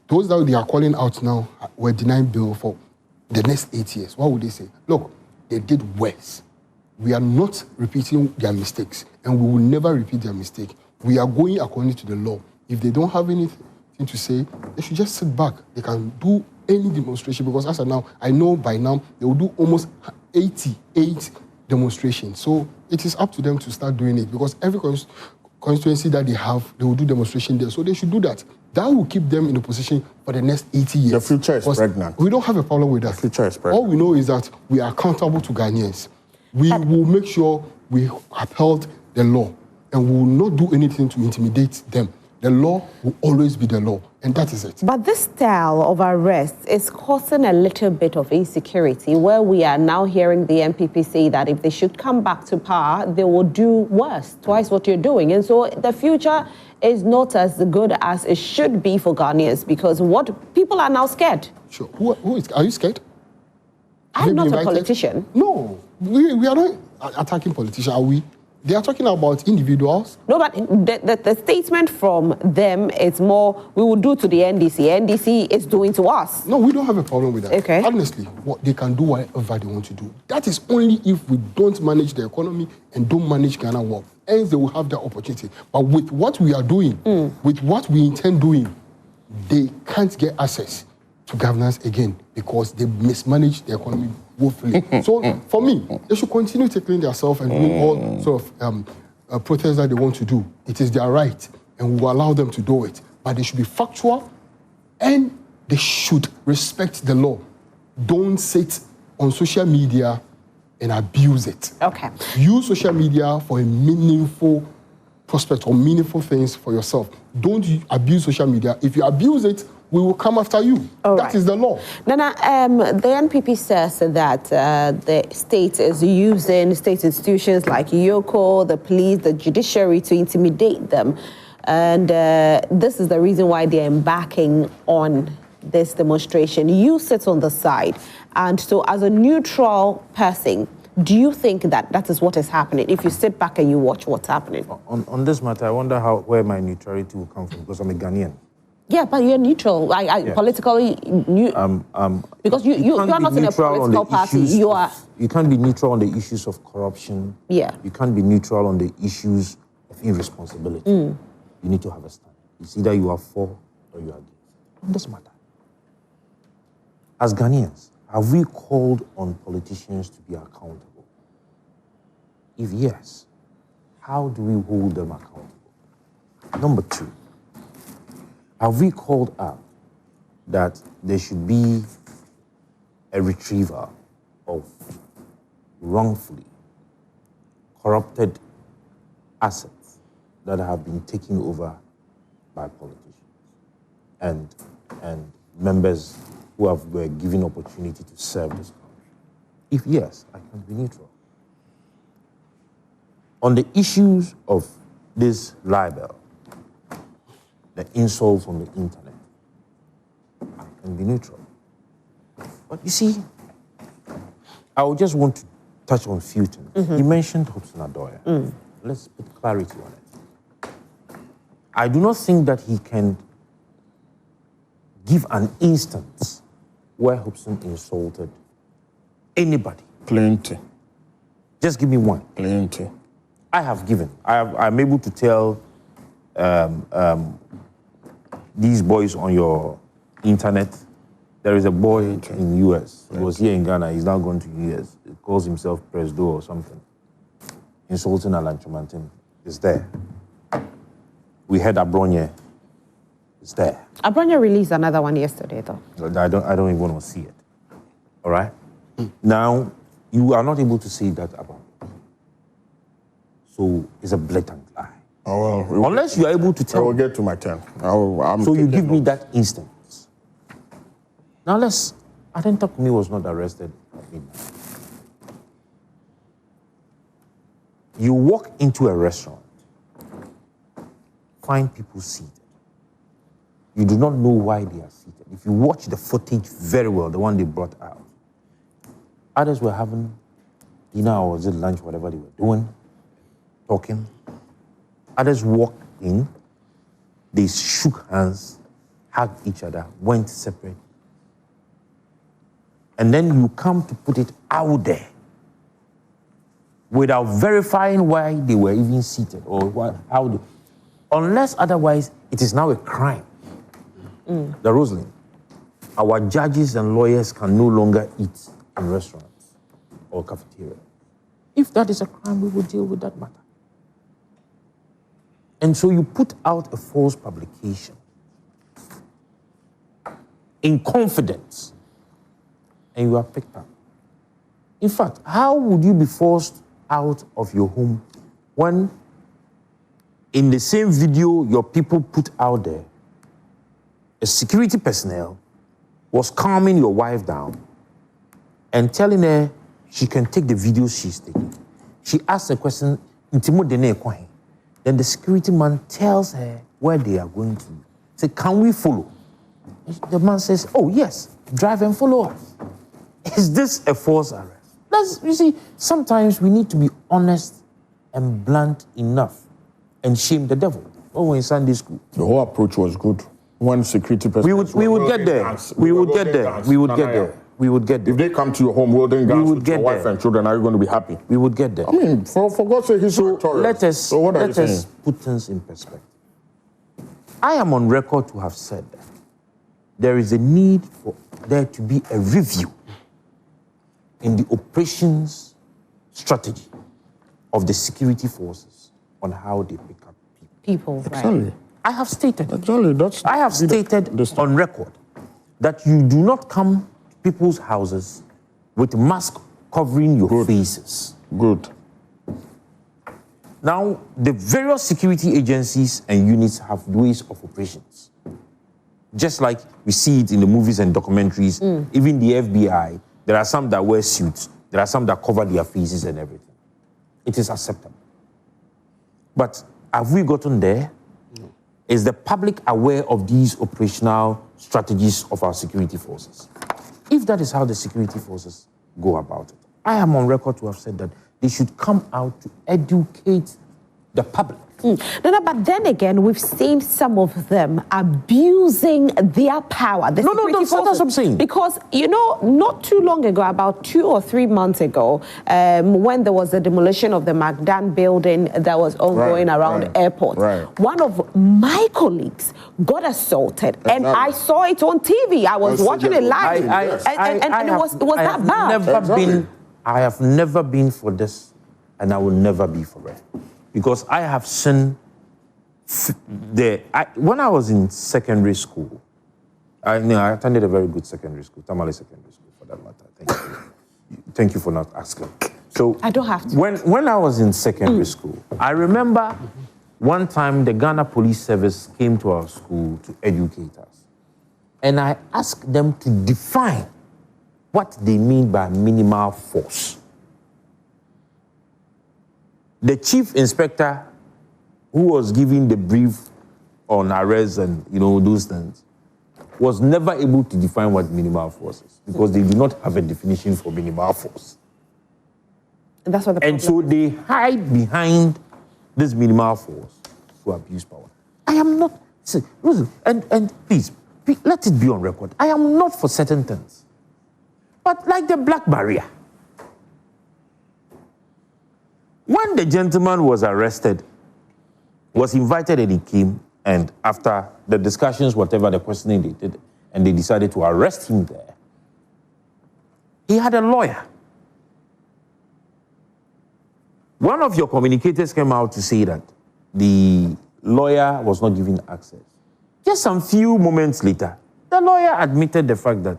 those that they are calling out now were denying bail for the next 8 years. What would they say? Look, they did worse. We are not repeating their mistakes, and we will never repeat their mistake. We are going according to the law. If they don't have anything to say, they should just sit back. They can do any demonstration, because as of now, I know by now, they will do almost 88 demonstrations. So it is up to them to start doing it, because every constituency that they have, they will do demonstration there. So they should do that. That will keep them in a position for the next 80 years. The future is pregnant. We don't have a problem with that. The future is pregnant. All we know is that we are accountable to Ghanaians. We will make sure we upheld the law, and we will not do anything to intimidate them. The law will always be the law, and that is it. But this style of arrest is causing a little bit of insecurity, where we are now hearing the MPP say that if they should come back to power, they will do worse, twice what you're doing. And so the future is not as good as it should be for Ghanaians, because what people are now scared. Sure. Who is? Are you scared? I'm not a politician. No, we are not attacking politicians, are we? They are talking about individuals. No, but the statement from them is more, we will do to the NDC. NDC is doing to us. No, we don't have a problem with that. Okay. Honestly, they can do whatever they want to do. That is only if we don't manage the economy and don't manage Ghana well. Hence, they will have that opportunity. But with what we are doing, with what we intend doing, they can't get access to governance again, because they mismanage the economy woefully. So for me, they should continue tackling themselves and doing all sort of protests that they want to do. It is their right, and we will allow them to do it. But they should be factual, and they should respect the law. Don't sit on social media and abuse it. Okay. Use social media for a meaningful prospect or meaningful things for yourself. Don't abuse social media. If you abuse it, we will come after you. That is the law. Nana, the NPP says that the state is using state institutions like Yoko, the police, the judiciary to intimidate them. And this is the reason why they're embarking on this demonstration. You sit on the side. And so as a neutral person, do you think that that is what is happening if you sit back and you watch what's happening? On this matter, I wonder where my neutrality will come from, because I'm a Ghanaian. Yeah, but you're neutral. Yes. Politically, because you are not in a political party. You can't be neutral on the issues of corruption. Yeah. You can't be neutral on the issues of irresponsibility. You need to have a stand. It's either you are for or you are against. On this matter, as Ghanaians, have we called on politicians to be accountable? If yes, how do we hold them accountable? Number 2, have we called out that there should be a retrieval of wrongfully corrupted assets that have been taken over by politicians and members who were given opportunity to serve this country? If yes, I can be neutral. On the issues of this libel, the insults on the internet, I can be neutral. But you see, I would just want to touch on a few things. You mentioned Hobson Adoya. Let's put clarity on it. I do not think that he can give an instance where Hobson insulted anybody. Plenty. Just give me one. Plenty. I have given. I'm able to tell these boys on your internet. There is a boy in the US. He was here in Ghana. He's now gone to the US. He calls himself Presdo or something. Insulting Alan Chumantin. It's there. We had Abronye. It's there. Abronye released another one yesterday, though. I don't even want to see it. All right? Now, you are not able to say that about it. So it's a blatant lie. Oh, well, unless you are able to tell. I will get to my turn. So you give me that instance. Now Adenta Kumi was not arrested at midnight. You walk into a restaurant, find people seated. You do not know why they are seated. If you watch the footage very well, the one they brought out, others were having dinner or was it lunch, whatever they were doing, talking. Others walked in, they shook hands, hugged each other, went separate. And then you come to put it out there without verifying why they were even seated or unless otherwise it is now a crime. The Rosalind, our judges and lawyers can no longer eat in restaurants or cafeterias. If that is a crime, we will deal with that matter. And so you put out a false publication in confidence and you are picked up. In fact, how would you be forced out of your home when in the same video your people put out there, a security personnel was calming your wife down and telling her she can take the videos she's taking. She asked a question, then the security man tells her where they are going to. Say, can we follow? The man says, oh yes, drive and follow us. Is this a false arrest? You see, sometimes we need to be honest and blunt enough and shame the devil. Oh, in Sunday school. The whole approach was good. One security person. We would get there. We would get there. We would get there. We would get there. If they come to your home welding guns with your wife and children, are you going to be happy? We would get there. I mean, for God's sake, he's so victorious. Let us put things in perspective. I am on record to have said that there is a need for there to be a review in the operations strategy of the security forces on how they pick up people. Exactly. Right. I have stated. Exactly. I have stated on record that you do not come to people's houses with masks covering your faces. Good. Now, the various security agencies and units have ways of operations. Just like we see it in the movies and documentaries, even the FBI, there are some that wear suits, there are some that cover their faces and everything. It is acceptable. But have we gotten there? No. Is the public aware of these operational strategies of our security forces? If that is how the security forces go about it, I am on record to have said that they should come out to educate the public. No, but then again, we've seen some of them abusing their power. That's what I'm saying. Because, not too long ago, about 2 or 3 months ago, when there was the demolition of the Magdan building that was ongoing around the airport, one of my colleagues got assaulted, and I saw it on TV. I was watching it live, and it was that bad. I have never been for this and I will never be for it. Because I have seen when I was in secondary school, I attended a very good secondary school, Tamale Secondary School for that matter. Thank you. Thank you for not asking. So I don't have to. When I was in secondary school, I remember one time the Ghana Police Service came to our school to educate us. And I asked them to define what they mean by minimal force. The chief inspector who was giving the brief on arrests and those things was never able to define what minimal force is because they do not have a definition for minimal force. And that's what the problem And so they hide behind this minimal force to abuse power. I am not, and please, let it be on record. I am not for certain things. But like the Black Barrier, when the gentleman was arrested, was invited and he came, and after the discussions, whatever the questioning they did, and they decided to arrest him there, he had a lawyer. One of your communicators came out to say that the lawyer was not given access. Just some few moments later, the lawyer admitted the fact that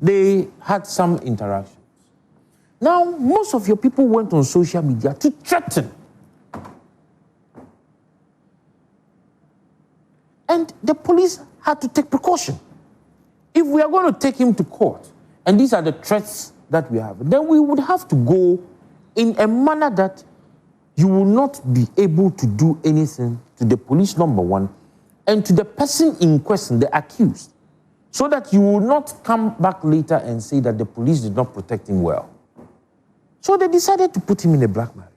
they had some interactions. Now, most of your people went on social media to threaten. And the police had to take precaution. If we are going to take him to court, and these are the threats that we have, then we would have to go in a manner that you will not be able to do anything to the police, number one, and to the person in question, the accused, so that you will not come back later and say that the police did not protect him well. So they decided to put him in a black barrier.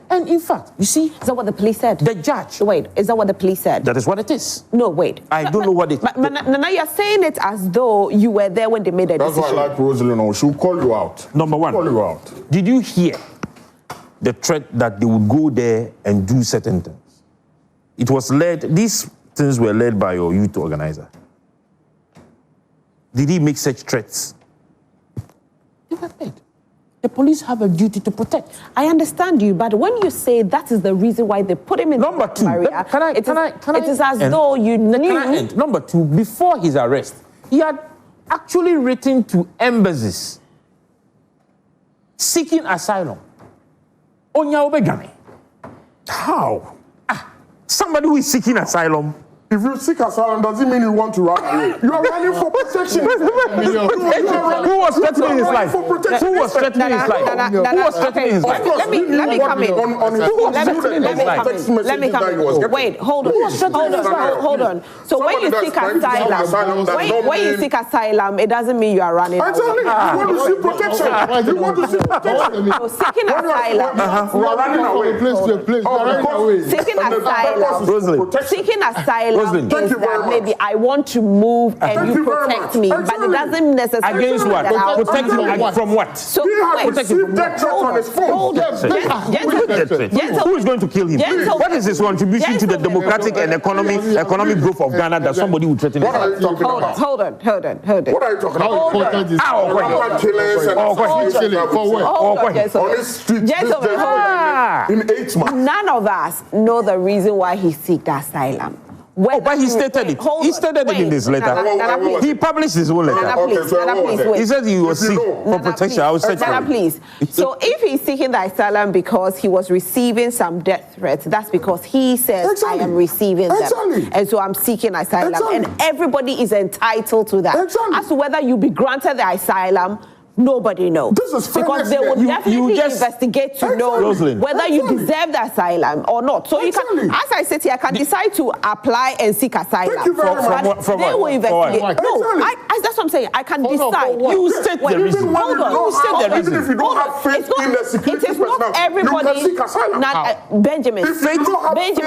And in fact, you see... Is that what the police said? The judge... Wait, is that what the police said? That is what it is. No, wait. I don't know what it... But Nana, you're saying it as though you were there when they made a decision. That's why I like Rosalind. She'll call you out. Number one. Call you out. Did you hear the threat that they would go there and do certain things? It was led... These things were led by your youth organizer. Did he make such threats? They were made. The police have a duty to protect. I understand you, but when you say that is the reason why they put him in Number the two, barrier, it is as end? though you knew... Number two, before his arrest, he had actually written to embassies seeking asylum. Onya Obegami. How? Somebody who is seeking asylum. If you seek asylum, does it mean you want to run away? You are running for protection. Who was threatening his life? Who was threatening his life? Who was threatening his life? Let me come in. Let me come in. Wait, hold on. So when you seek asylum, it doesn't mean you are running away. Exactly. You want to seek protection. You want to seek protection. So seeking asylum. You are running away. Seeking asylum. Thank you very much. Maybe I want to move and you protect me, but it doesn't necessarily against what? Protect him from what? So protect him from what? On his phone. Who is going to kill him? What is his contribution to the democratic and economic growth of Ghana that somebody would threaten him? What are you talking about? Hold on. What are you talking about? Killings and on this street in 8 months. None of us know the reason why he seeked asylum. But he stated it. He stated it in his letter. He published his own letter. He said he was seeking for protection. I was Nana, please. So if he's seeking the asylum because he was receiving some death threats, that's because he says, I am receiving them. And so I'm seeking asylum. And everybody is entitled to that. As to whether you be granted the asylum, nobody knows. Because they will definitely investigate to know whether you deserve the asylum or not. So you can, as I said here, I can decide to apply and seek asylum. Thank you very much. But they will investigate. No, that's what I'm saying. I can decide. You state the reason. Hold on. You state the reason. If you don't have faith in the security personnel, not everybody. You can seek asylum. Benjamin. If you don't have faith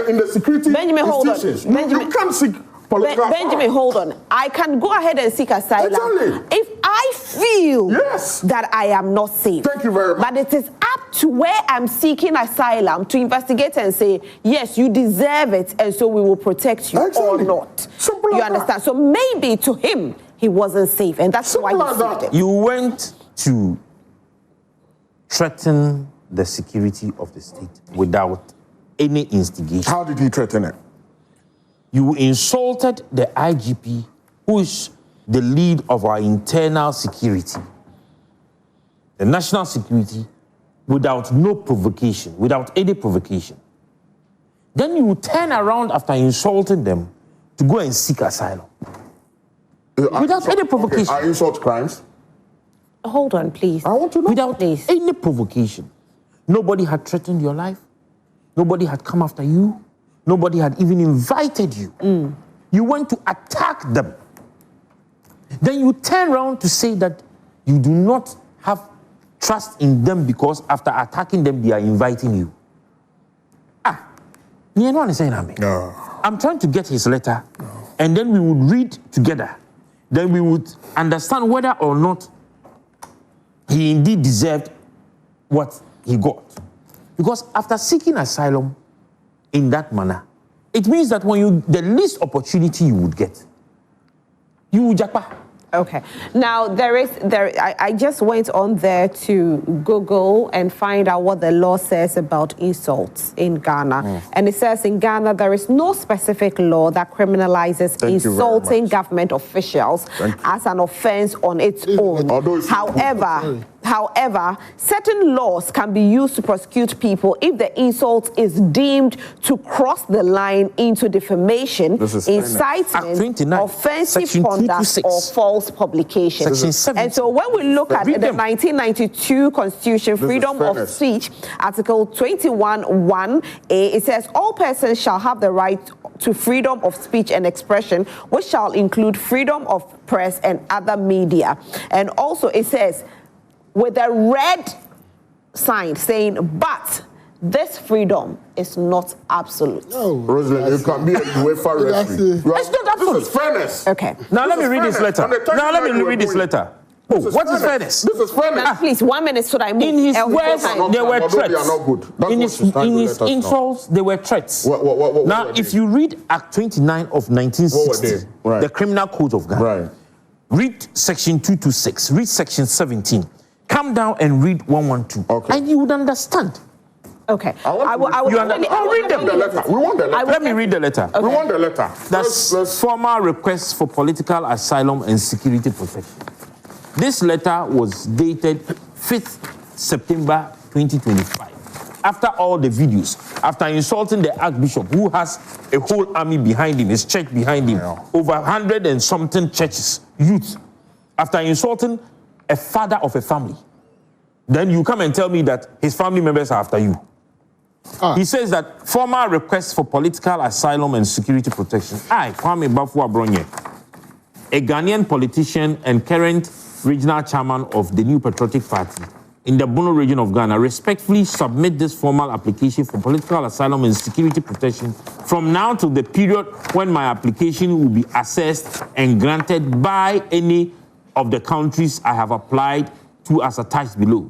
in the security institutions, you can't seek. Benjamin, hold on. I can go ahead and seek asylum if I feel that I am not safe. Thank you very much. But it is up to where I'm seeking asylum to investigate and say, yes, you deserve it, and so we will protect you or not. You understand? So maybe to him, he wasn't safe, and that's why he seeked it. You went to threaten the security of the state without any instigation. How did he threaten it? You insulted the IGP, who is the lead of our internal security, the national security, without no provocation, without any provocation. Then you turn around after insulting them to go and seek asylum. Without any provocation. Okay. Are insult crimes? Hold on, please. I want to know. Without any provocation. Nobody had threatened your life. Nobody had come after you. Nobody had even invited you. You went to attack them. Then you turn around to say that you do not have trust in them because after attacking them, they are inviting you. No. I'm trying to get his letter, and then we would read together. Then we would understand whether or not he indeed deserved what he got. Because after seeking asylum in that manner, it means that when the least opportunity you would get, you would japa. Okay. Now, I just went on there to Google and find out what the law says about insults in Ghana. And it says in Ghana, there is no specific law that criminalizes insulting government officials as an offense on its own. However, certain laws can be used to prosecute people if the insult is deemed to cross the line into defamation, incitement, offensive conduct, or false publication. And so when we look at the 1992 Constitution, freedom of speech, Article 21(1)(a), it says all persons shall have the right to freedom of speech and expression, which shall include freedom of press and other media. And also it says, with a red sign saying, but this freedom is not absolute. No. Rosalind, you can be a UEFA referee. It's not absolute. This is fairness. Okay. Now let me read this letter. What is fairness? This is fairness. Please, 1 minute so that I move. In his words, there were threats. In his insults, there were threats. Now, if you read Act 29 of 1960, the Criminal Code of Ghana, read Section 226, read Section 17, come down and read 112, and you would understand. Okay. Read them the letter. We want the letter. Let me read the letter. Okay. We want the letter. That's formal requests for political asylum and security protection. This letter was dated 5th September 2025. After all the videos, after insulting the Archbishop, who has a whole army behind him, his church behind him, over 100 and something churches, youth, after insulting a father of a family, then you come and tell me that his family members are after you. He says that formal requests for political asylum and security protection. I, Kwame Bafua Bronye, a Ghanaian politician and current regional chairman of the New Patriotic Party in the Bono region of Ghana, respectfully submit this formal application for political asylum and security protection from now to the period when my application will be assessed and granted by any of the countries I have applied to as attached below.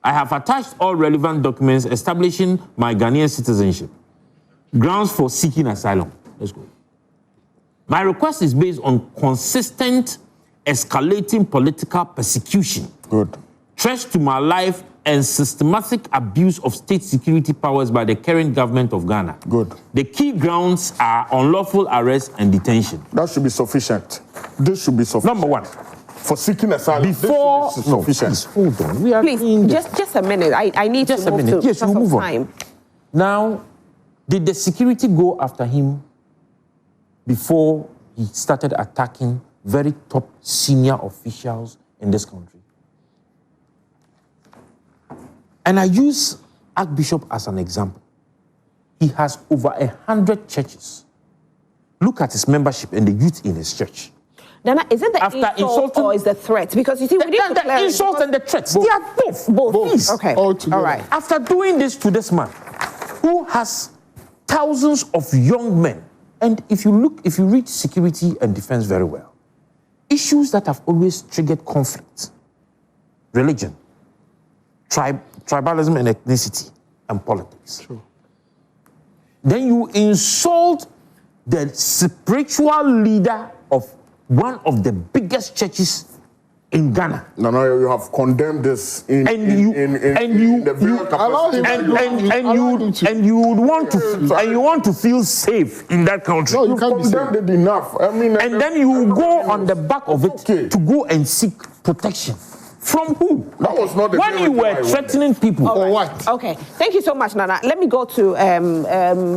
I have attached all relevant documents establishing my Ghanaian citizenship. Grounds for seeking asylum. Let's go. My request is based on consistent, escalating political persecution. Good. Threats to my life and systematic abuse of state security powers by the current government of Ghana. Good. The key grounds are unlawful arrest and detention. That should be sufficient. This should be sufficient. Number one. For seeking asylum, before sufficient. Hold on. We are just a minute. I need just to move a minute. Yes, to we'll move time. On. Now, did the security go after him before he started attacking very top senior officials in this country? And I use Archbishop as an example. He has over 100 churches. Look at his membership and the youth in his church. Nana, is it the insult or is the threat? Because you see, the insult and the threats, they are both. Both. Okay. All right. After doing this to this man, who has thousands of young men, and if you read security and defense very well, issues that have always triggered conflict, religion, tribalism and ethnicity, and politics. Sure. Then you insult the spiritual leader of one of the biggest churches in Ghana. No, you have condemned this you would want to feel safe in that country. No, you can't condemned it enough. I mean, and then you go on the back of it to go and seek protection. From who? That was not the when you were threatening people. Or what? Okay. Thank you so much, Nana. Let me go to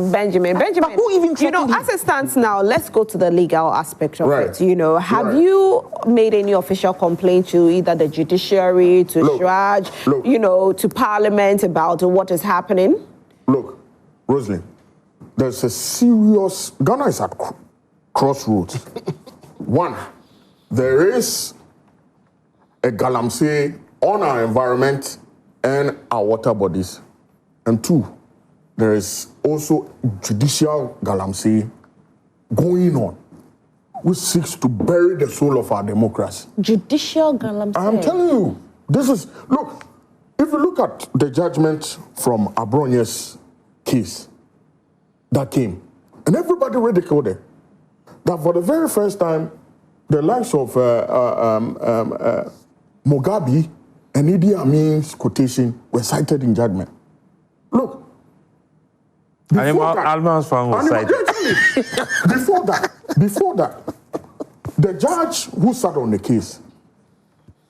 Benjamin. Benjamin, but who even you know, as it stands now, let's go to the legal aspect of it. You know, have you made any official complaint to either the judiciary, to Shraj, you know, to Parliament about what is happening? Look, Rosalind, there's a serious... Ghana is at crossroads. One, there is a galamsey on our environment and our water bodies. And two, there is also judicial galamsey going on, which seeks to bury the soul of our democracy. Judicial galamsey? I'm telling you, this is... Look, if you look at the judgment from Abronye's case that came, and everybody ridiculed it, that for the very first time, the likes of Mugabe and Idi Amin's quotation were cited in judgment. Look, before that, the judge who sat on the case,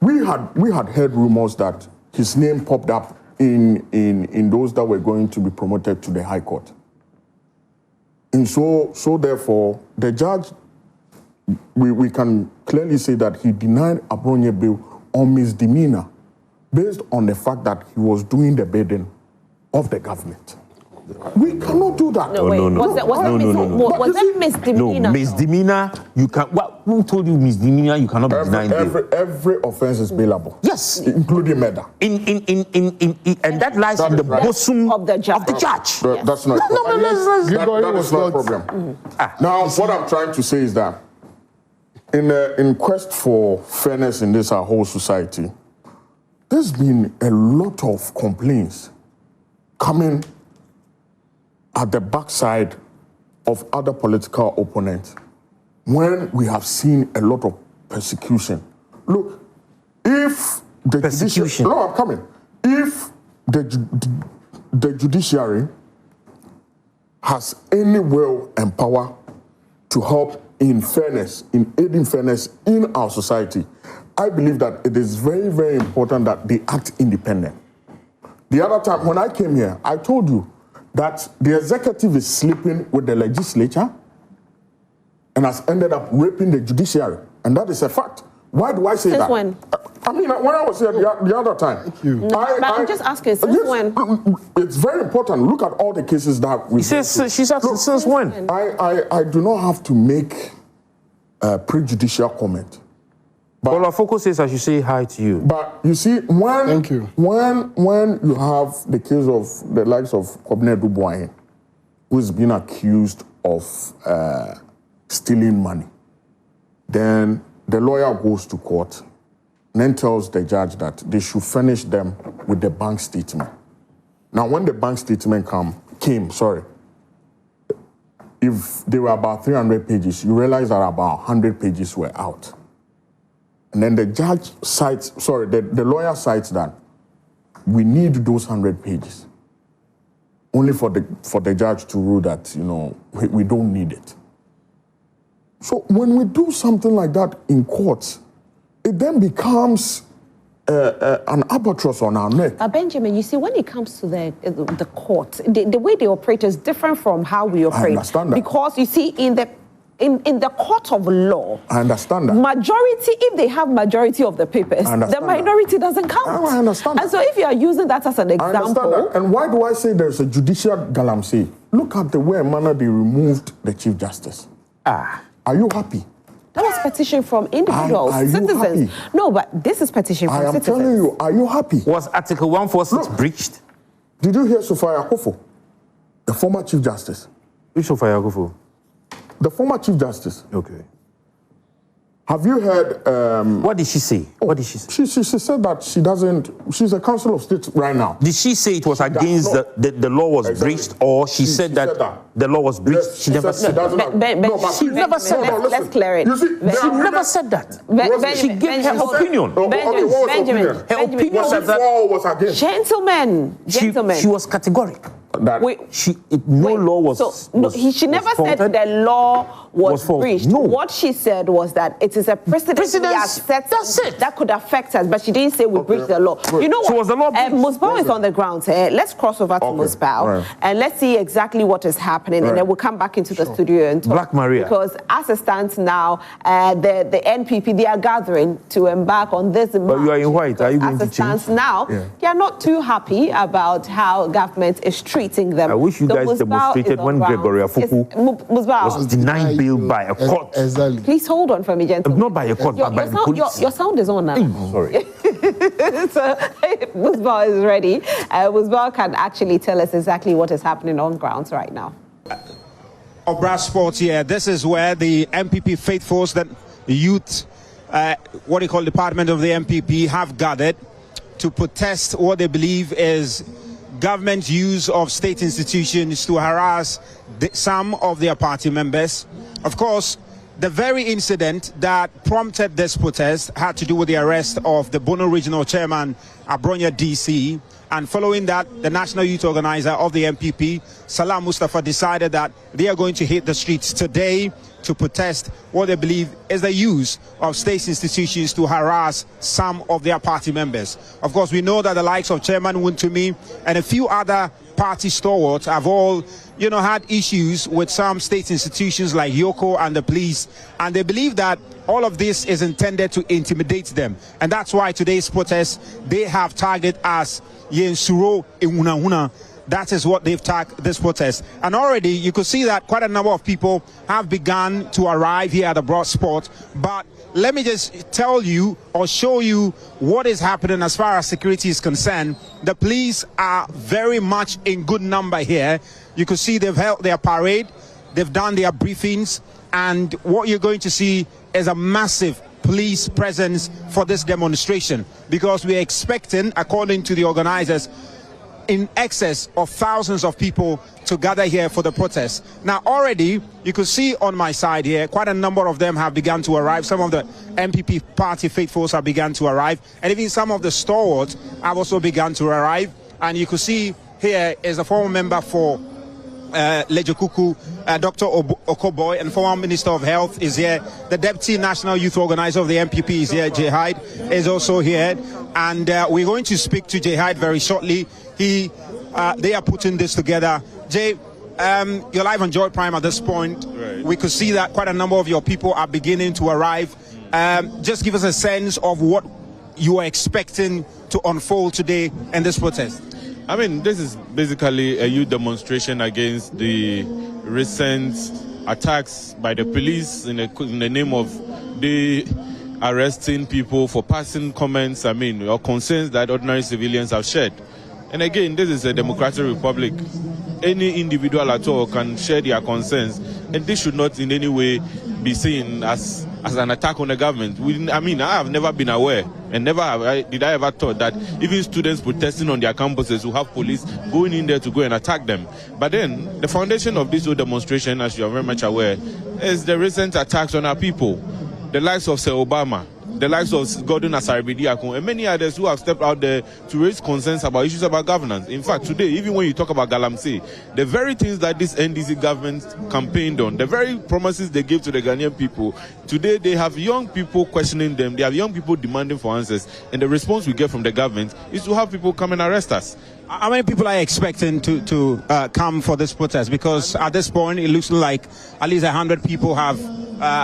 we had heard rumors that his name popped up in those that were going to be promoted to the High Court. And so therefore, the judge, we can clearly say that he denied Abronye bail on misdemeanor based on the fact that he was doing the bidding of the government. We cannot do that. No. Was that misdemeanor? No, misdemeanor, you can... who told you misdemeanor, you cannot be denying bail? Every offense is bailable. Yes. Including murder. And that lies in the bosom of the judge. That's not a problem. That is not a problem. Now, what I'm trying to say is that in quest for fairness in this our whole society, there's been a lot of complaints coming at the backside of other political opponents when we have seen a lot of persecution. Look, if the persecution. I'm coming. If the judiciary has any will and power to help in fairness, in aiding fairness in our society, I believe that it is very, very important that they act independent. The other time when I came here, I told you that the executive is sleeping with the legislature and has ended up raping the judiciary. And that is a fact. Why do I say that? Since when? I mean, when I was here the other time. Thank you. I'm just asking, since when? It's very important. Look at all the cases that we... She's asking since when? I do not have to make a prejudicial comment. But well, our focus is I should say hi to you. But you see, when you have the case of the likes of Kobne Dubois, who is being accused of stealing money, then the lawyer goes to court and then tells the judge that they should furnish them with the bank statement. Now, when the bank statement came, if they were about 300 pages, you realize that about 100 pages were out. And then the judge cites, the lawyer cites that we need those 100 pages. Only for the judge to rule that, we don't need it. So when we do something like that in courts, it then becomes an albatross on our neck. Benjamin, you see, when it comes to the court, the way they operate is different from how we operate. I understand that. Because you see, in the court of law, I understand that. Majority, if they have majority of the papers, the minority doesn't count. I understand that. And so if you are using that as an example... I understand that. And why do I say there's a judicial galamsey? Look at the way and manner they removed the Chief Justice. Are you happy? That was petition from individuals, citizens. Happy? No, but this is petition from citizens. I am telling you, are you happy? Was Article 146 breached? Did you hear Sophia Akufo, the former Chief Justice? Which Sophia Akufo? The former Chief Justice. Okay. Have you heard... what did she say? What did she say? She said that she doesn't... She's a council of state right now. Did she say it was against the law was breached, or she said that the law was breached? Yes, she never said that. She never said that. Let's clear it. You see, She never said that. She gave her opinion. Benjamin, Her opinion was was that... was against. Gentlemen. She was categoric. That No law was... she never said the law was breached. No. What she said was that it is a precedent we have set that could affect us, but she didn't say we breached the law. You know what? So was the law breached? Musbao is on the ground here. Let's cross over to Musbao and let's see exactly what is happening, and then we'll come back into the studio and talk. Black Maria. Because as it stands now, the NPP, they are gathering to embark on this march. But you are in white. Are you going to change? As it stands now, they are not too happy about how government is treating them. I wish you guys demonstrated when Gregory Afuku was denied bail by a court. Exactly. Please hold on for me, gentlemen. Not by a court, but by the police. Your sound is on now. Sorry. So Musbao is ready. Musbao can actually tell us exactly what is happening on grounds right now. Obra Sports here. This is where the MPP faithfuls, that youth, what do you call department of the MPP, have gathered to protest what they believe is government's use of state institutions to harass some of their party members. Of course, the very incident that prompted this protest had to do with the arrest of the Bono Regional Chairman, Abronya DC. And following that, the National Youth Organizer of the MPP, Salam Mustafa, decided that they are going to hit the streets today to protest what they believe is the use of state institutions to harass some of their party members. Of course, we know that the likes of Chairman Wuntumi and a few other party stalwarts have all, had issues with some state institutions like Yoko and the police, and they believe that all of this is intended to intimidate them. And that's why today's protest, they have targeted as Yen Suro Ahunahuna. That is what they've tagged this protest. And already you could see that quite a number of people have begun to arrive here at the Broad Sport. But let me just tell you or show you what is happening as far as security is concerned. The police are very much in good number here. You could see they've held their parade, they've done their briefings, and what you're going to see is a massive police presence for this demonstration, because we're expecting, according to the organizers, in excess of thousands of people to gather here for the protest. Now already you could see on my side here quite a number of them have begun to arrive. Some of the MPP party faithfuls have begun to arrive, and even some of the stalwarts have also begun to arrive. And you could see here is a former member for Lejokuku, Dr. Okoboy, and former Minister of Health is here. The Deputy National Youth Organizer of the MPP is here. Jay Hyde is also here, and we're going to speak to Jay Hyde very shortly. They are putting this together. Jay, you're live on Joy Prime at this point. Right. We could see that quite a number of your people are beginning to arrive. Just give us a sense of what you are expecting to unfold today in this protest. I mean, this is basically a youth demonstration against the recent attacks by the police in the name of the arresting people for passing comments, or concerns that ordinary civilians have shared. And again, this is a democratic republic. Any individual at all can share their concerns, and this should not in any way be seen as an attack on the government. I have never been aware, and did I ever thought that even students protesting on their campuses will have police going in there to go and attack them. But then, the foundation of this whole demonstration, as you are very much aware, is the recent attacks on our people. The likes of Sir Obama, the likes of Gordon Asaribidiakon, and many others who have stepped out there to raise concerns about issues about governance. In fact, today, even when you talk about Galamsey, the very things that this NDC government campaigned on, the very promises they gave to the Ghanaian people, today they have young people questioning them, they have young people demanding for answers, and the response we get from the government is to have people come and arrest us. How many people are expecting to come for this protest? Because at this point, it looks like at least 100 people have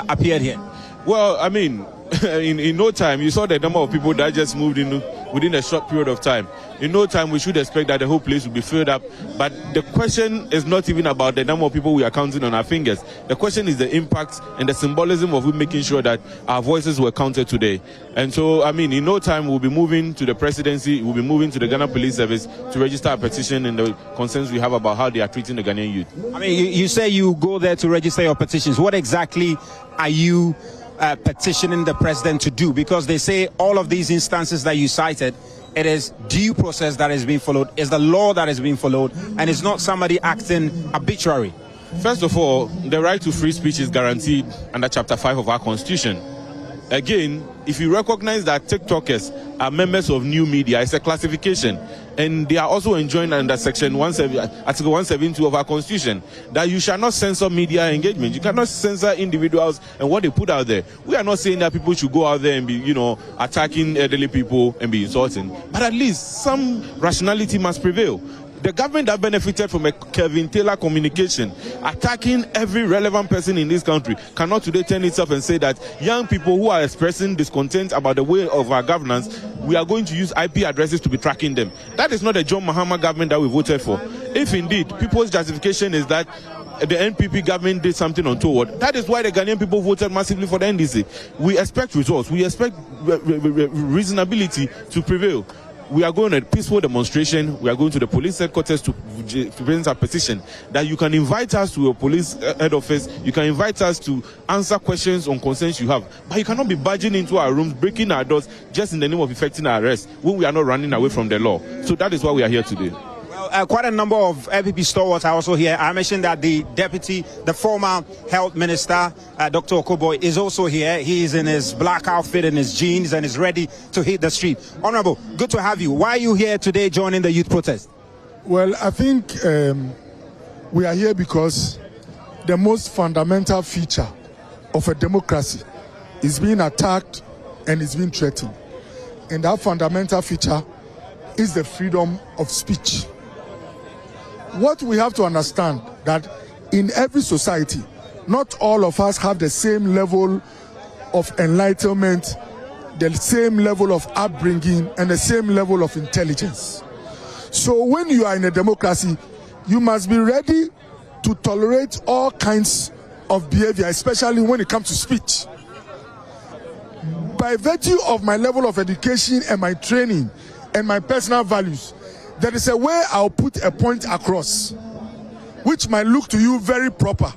appeared here. Well, in no time, you saw the number of people that just moved in within a short period of time. In no time, we should expect that the whole place will be filled up. But the question is not even about the number of people we are counting on our fingers. The question is the impact and the symbolism of making sure that our voices were counted today. And so, in no time, we'll be moving to the presidency, we'll be moving to the Ghana Police Service to register a petition and the concerns we have about how they are treating the Ghanaian youth. You say you go there to register your petitions. What exactly are you petitioning the president to do? Because they say all of these instances that you cited, it is due process that is being followed, it's the law that is being followed, and it's not somebody acting arbitrary. First of all, the right to free speech is guaranteed under Chapter 5 of our Constitution. Again, if you recognize that TikTokers are members of new media, it's a classification, and they are also enjoined under Article 172 of our Constitution, that you shall not censor media engagement. You cannot censor individuals and what they put out there. We are not saying that people should go out there and be, attacking elderly people and be insulting, but at least some rationality must prevail. The government that benefited from a Kevin Taylor communication attacking every relevant person in this country cannot today turn itself and say that young people who are expressing discontent about the way of our governance, we are going to use IP addresses to be tracking them. That is not the John Mahama government that we voted for. If indeed people's justification is that the NPP government did something untoward, that is why the Ghanaian people voted massively for the NDC. We expect results. We expect reasonability to prevail. We are going to a peaceful demonstration. We are going to the police headquarters to present a petition that you can invite us to your police head office. You can invite us to answer questions on concerns you have. But you cannot be barging into our rooms, breaking our doors just in the name of effecting our arrest when we are not running away from the law. So that is why we are here today. Quite a number of LPP stalwarts are also here. I mentioned that the former health minister, Dr. Okoboy, is also here. He is in his black outfit and his jeans and is ready to hit the street. Honorable, good to have you. Why are you here today joining the youth protest? Well, I think we are here because the most fundamental feature of a democracy is being attacked and is being threatened. And that fundamental feature is the freedom of speech. What we have to understand that in every society, not all of us have the same level of enlightenment, the same level of upbringing, and the same level of intelligence. So when you are in a democracy, you must be ready to tolerate all kinds of behavior, especially when it comes to speech. By virtue of my level of education and my training and my personal values, there is a way I'll put a point across, which might look to you very proper.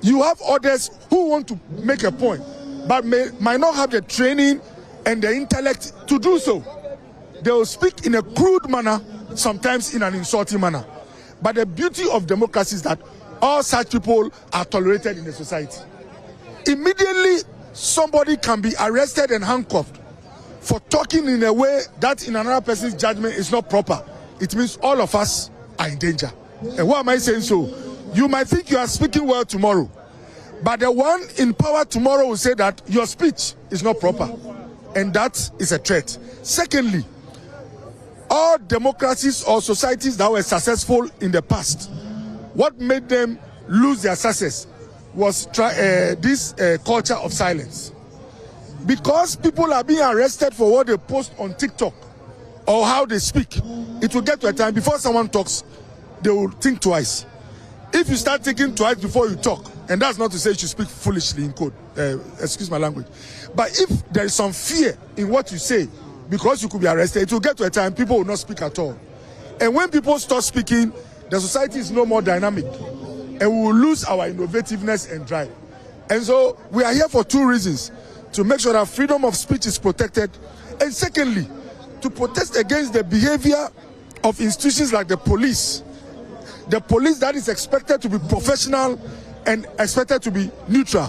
You have others who want to make a point, but might not have the training and the intellect to do so. They will speak in a crude manner, sometimes in an insulting manner. But the beauty of democracy is that all such people are tolerated in the society. Immediately, somebody can be arrested and handcuffed for talking in a way that in another person's judgment is not proper. It means all of us are in danger. And why am I saying so? You might think you are speaking well tomorrow, but the one in power tomorrow will say that your speech is not proper, and that is a threat. Secondly, all democracies or societies that were successful in the past, what made them lose their success was this culture of silence. Because people are being arrested for what they post on TikTok or how they speak, it will get to a time before someone talks, they will think twice. If you start thinking twice before you talk, and that's not to say you should speak foolishly in code, excuse my language, but if there is some fear in what you say, because you could be arrested, it will get to a time people will not speak at all. And when people stop speaking, the society is no more dynamic, and we will lose our innovativeness and drive. And so we are here for two reasons: to make sure that freedom of speech is protected, and secondly, to protest against the behavior of institutions like the police that is expected to be professional and expected to be neutral.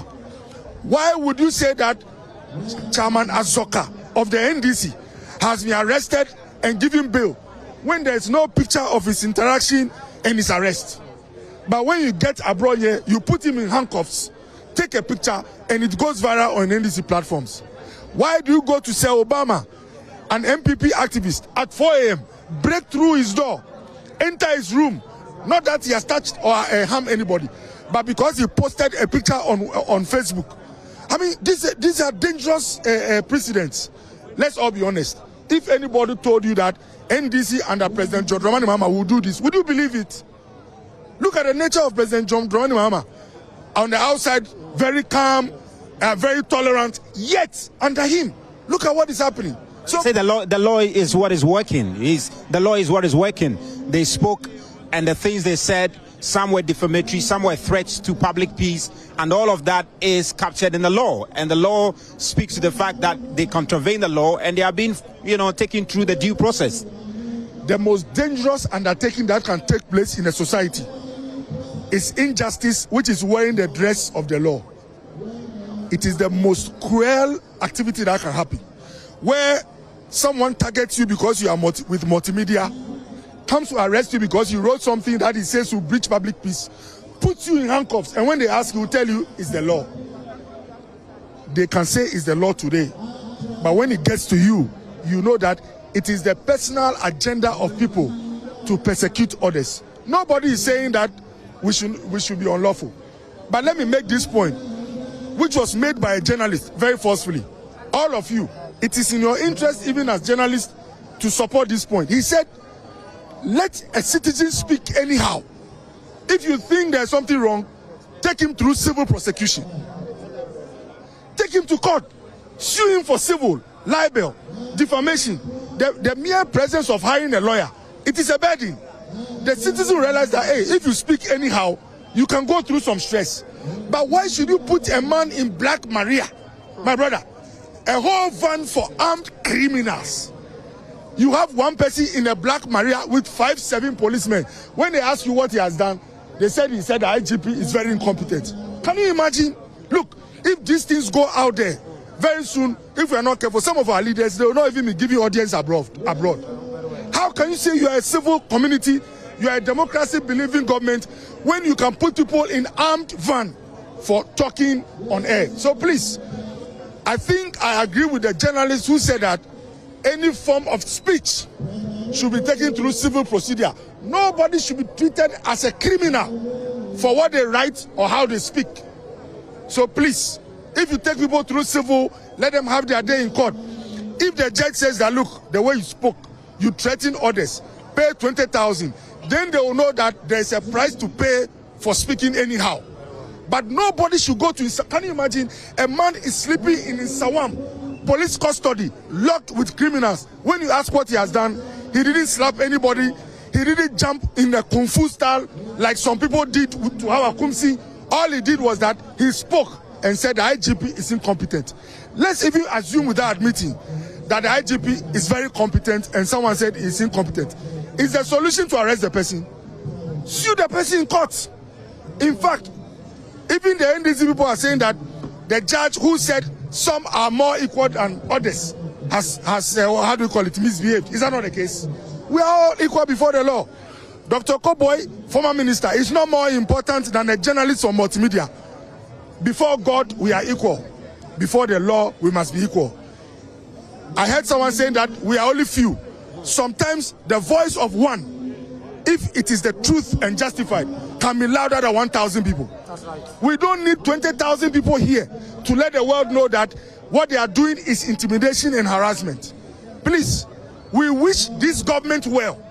Why would you say that Chairman Azoka of the NDC has been arrested and given bail when there is no picture of his interaction and his arrest? But when you get abroad here, you put him in handcuffs, take a picture, and it goes viral on NDC platforms. Why do you go to Sir Obama, an MPP activist, at 4 a.m., break through his door, enter his room, not that he has touched or harmed anybody, but because he posted a picture on Facebook? I mean, these are dangerous precedents. Let's all be honest. If anybody told you that NDC under President John Dramani Mahama will do this, would you believe it? Look at the nature of President John Dramani Mahama. On the outside, very calm, very tolerant, yet under him, look at what is happening. So say the law is what is working. The law is what is working. They spoke, and the things they said some were defamatory, some were threats to public peace, and all of that is captured in the law. And the law speaks to the fact that they contravene the law and they are being, taken through the due process. The most dangerous undertaking that can take place in a society is injustice, which is wearing the dress of the law. It is the most cruel activity that can happen, where someone targets you because you are with multimedia, comes to arrest you because you wrote something that he says will breach public peace, puts you in handcuffs, and when they ask, he will tell you it's the law. They can say it's the law today, but when it gets to you, you know that it is the personal agenda of people to persecute others. Nobody is saying that we should be unlawful. But let me make this point, which was made by a journalist very forcefully. All of you, it is in your interest, even as journalists, to support this point. He said, let a citizen speak anyhow. If you think there's something wrong, take him through civil prosecution. Take him to court. Sue him for civil, libel, defamation. The mere presence of hiring a lawyer, it is a burden. The citizen realized that, hey, if you speak anyhow, you can go through some stress. But why should you put a man in Black Maria, my brother? A whole van for armed criminals. You have one person in a Black Maria with 5-7 policemen. When they ask you what he has done, he said the IGP is very incompetent. Can you imagine? Look, if these things go out there, very soon, if we are not careful, some of our leaders, they will not even be giving audience abroad. How can you say you are a civil community, you are a democracy-believing government, when you can put people in armed van for talking on air? So please, I think I agree with the journalist who said that any form of speech should be taken through civil procedure. Nobody should be treated as a criminal for what they write or how they speak. So please, if you take people through civil, let them have their day in court. If the judge says that, look, the way you spoke, you threaten others, pay 20,000, then they will know that there is a price to pay for speaking anyhow. But nobody should go to, can you imagine, a man is sleeping in his Sawam, police custody, locked with criminals. When you ask what he has done, he didn't slap anybody, he didn't jump in a Kung Fu style like some people did to our Kumsi. All he did was that he spoke and said the IGP is incompetent. Let's even assume without admitting that the IGP is very competent and someone said he's incompetent. Is the solution to arrest the person? Sue the person in court. In fact, even the NDC people are saying that the judge who said some are more equal than others has how do you call it, misbehaved. Is that not the case? We are all equal before the law. Dr. Koboy, former minister, is not more important than a journalist or multimedia. Before God, we are equal. Before the law, we must be equal. I heard someone saying that we are only few. Sometimes the voice of one, if it is the truth and justified, can be louder than 1,000 people. That's right. We don't need 20,000 people here to let the world know that what they are doing is intimidation and harassment. Please, we wish this government well.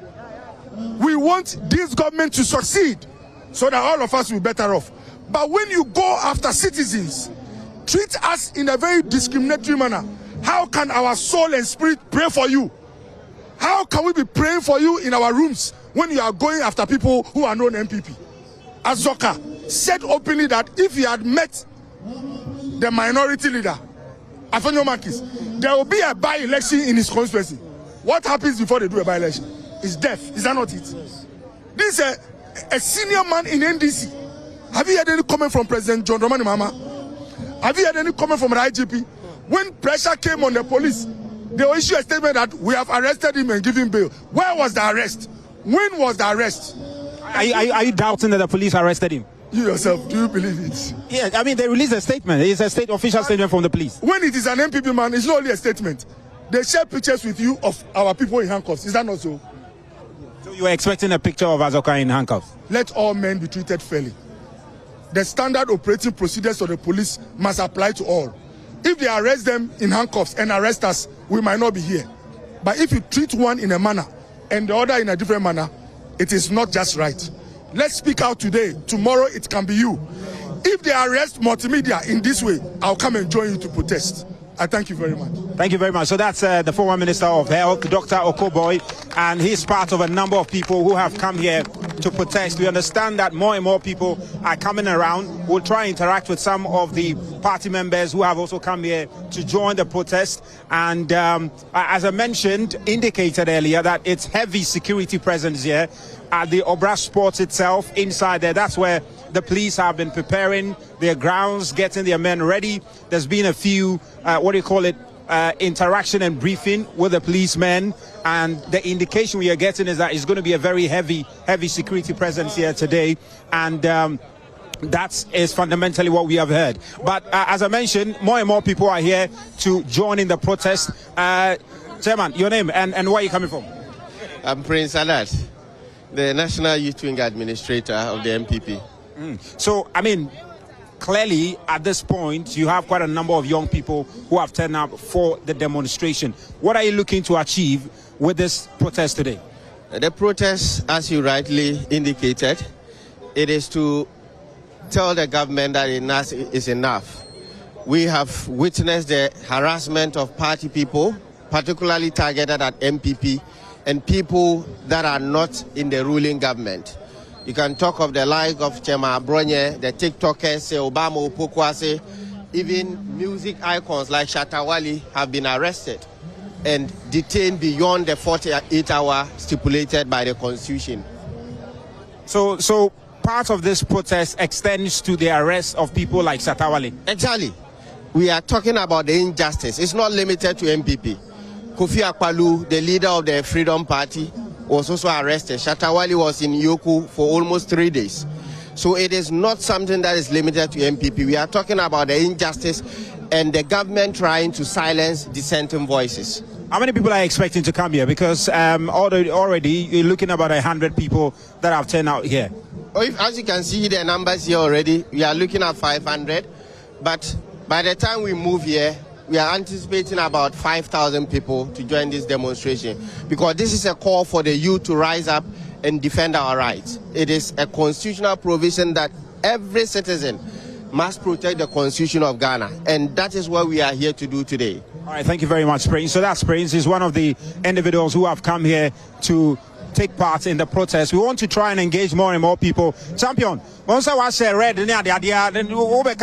We want this government to succeed so that all of us will be better off. But when you go after citizens, treat us in a very discriminatory manner, how can our soul and spirit pray for you? How can we be praying for you in our rooms when you are going after people who are known MPP? Azoka said openly that if he had met the minority leader, Afonyo Makis, there will be a by-election in his constituency. What happens before they do a by-election? It's death. Is that not it? This is a senior man in NDC. Have you heard any comment from President John Dramani Mahama? Have you heard any comment from the IGP? When pressure came on the police, they will issue a statement that we have arrested him and given bail. Where was the arrest? When was the arrest? Are you doubting that the police arrested him? You yourself, do you believe it? Yeah, I mean, they released a statement. It's a official statement from the police. When it is an MPP man, it's not only a statement. They share pictures with you of our people in handcuffs. Is that not so? So you were expecting a picture of Azoka in handcuffs? Let all men be treated fairly. The standard operating procedures of the police must apply to all. If they arrest them in handcuffs and arrest us, we might not be here. But if you treat one in a manner and the other in a different manner, it is not just right. Let's speak out today. Tomorrow it can be you. If they arrest multimedia in this way, I'll come and join you to protest. I thank you very much. Thank you very much. So that's the former Minister of Health, Dr. Okoboy, and he's part of a number of people who have come here to protest. We understand that more and more people are coming around. We'll try and interact with some of the party members who have also come here to join the protest. And as I mentioned, indicated earlier that it's heavy security presence here at the Obra Sports itself. Inside there, that's where the police have been preparing their grounds, getting their men ready. There's been a few, interaction and briefing with the policemen, and the indication we are getting is that it's going to be a very heavy security presence here today, and that is fundamentally what we have heard. But as I mentioned, more and more people are here to join in the protest. Chairman, your name and where are you coming from? I'm Prince Alat, the National Youth Wing Administrator of the MPP. So, I mean, clearly at this point you have quite a number of young people who have turned up for the demonstration. What are you looking to achieve with this protest today? The protest, as you rightly indicated, it is to tell the government that enough is enough. We have witnessed the harassment of party people, particularly targeted at MPP and people that are not in the ruling government. You can talk of the like of Chema Abronye, the TikTokers, Obama Opokwase, even music icons like Shatawali have been arrested and detained beyond the 48-hour stipulated by the Constitution. So part of this protest extends to the arrest of people like Shatawali. Exactly. We are talking about the injustice. It's not limited to MPP. Kofi Akpalu, the leader of the Freedom Party, was also arrested. Shatawali was in Yoku for almost 3 days. So it is not something that is limited to MPP. We are talking about the injustice and the government trying to silence dissenting voices. How many people are expecting to come here? Because already you're looking about 100 people that have turned out here. As you can see the numbers here already, we are looking at 500. But by the time we move here, we are anticipating about 5,000 people to join this demonstration, because this is a call for the youth to rise up and defend our rights. It is a constitutional provision that every citizen must protect the Constitution of Ghana, and that is what we are here to do today. All right, thank you very much, Prince. So that's Prince. He's one of the individuals who have come here to take part in the protest. We want to try and engage more and more people. Champion, once I was red, then we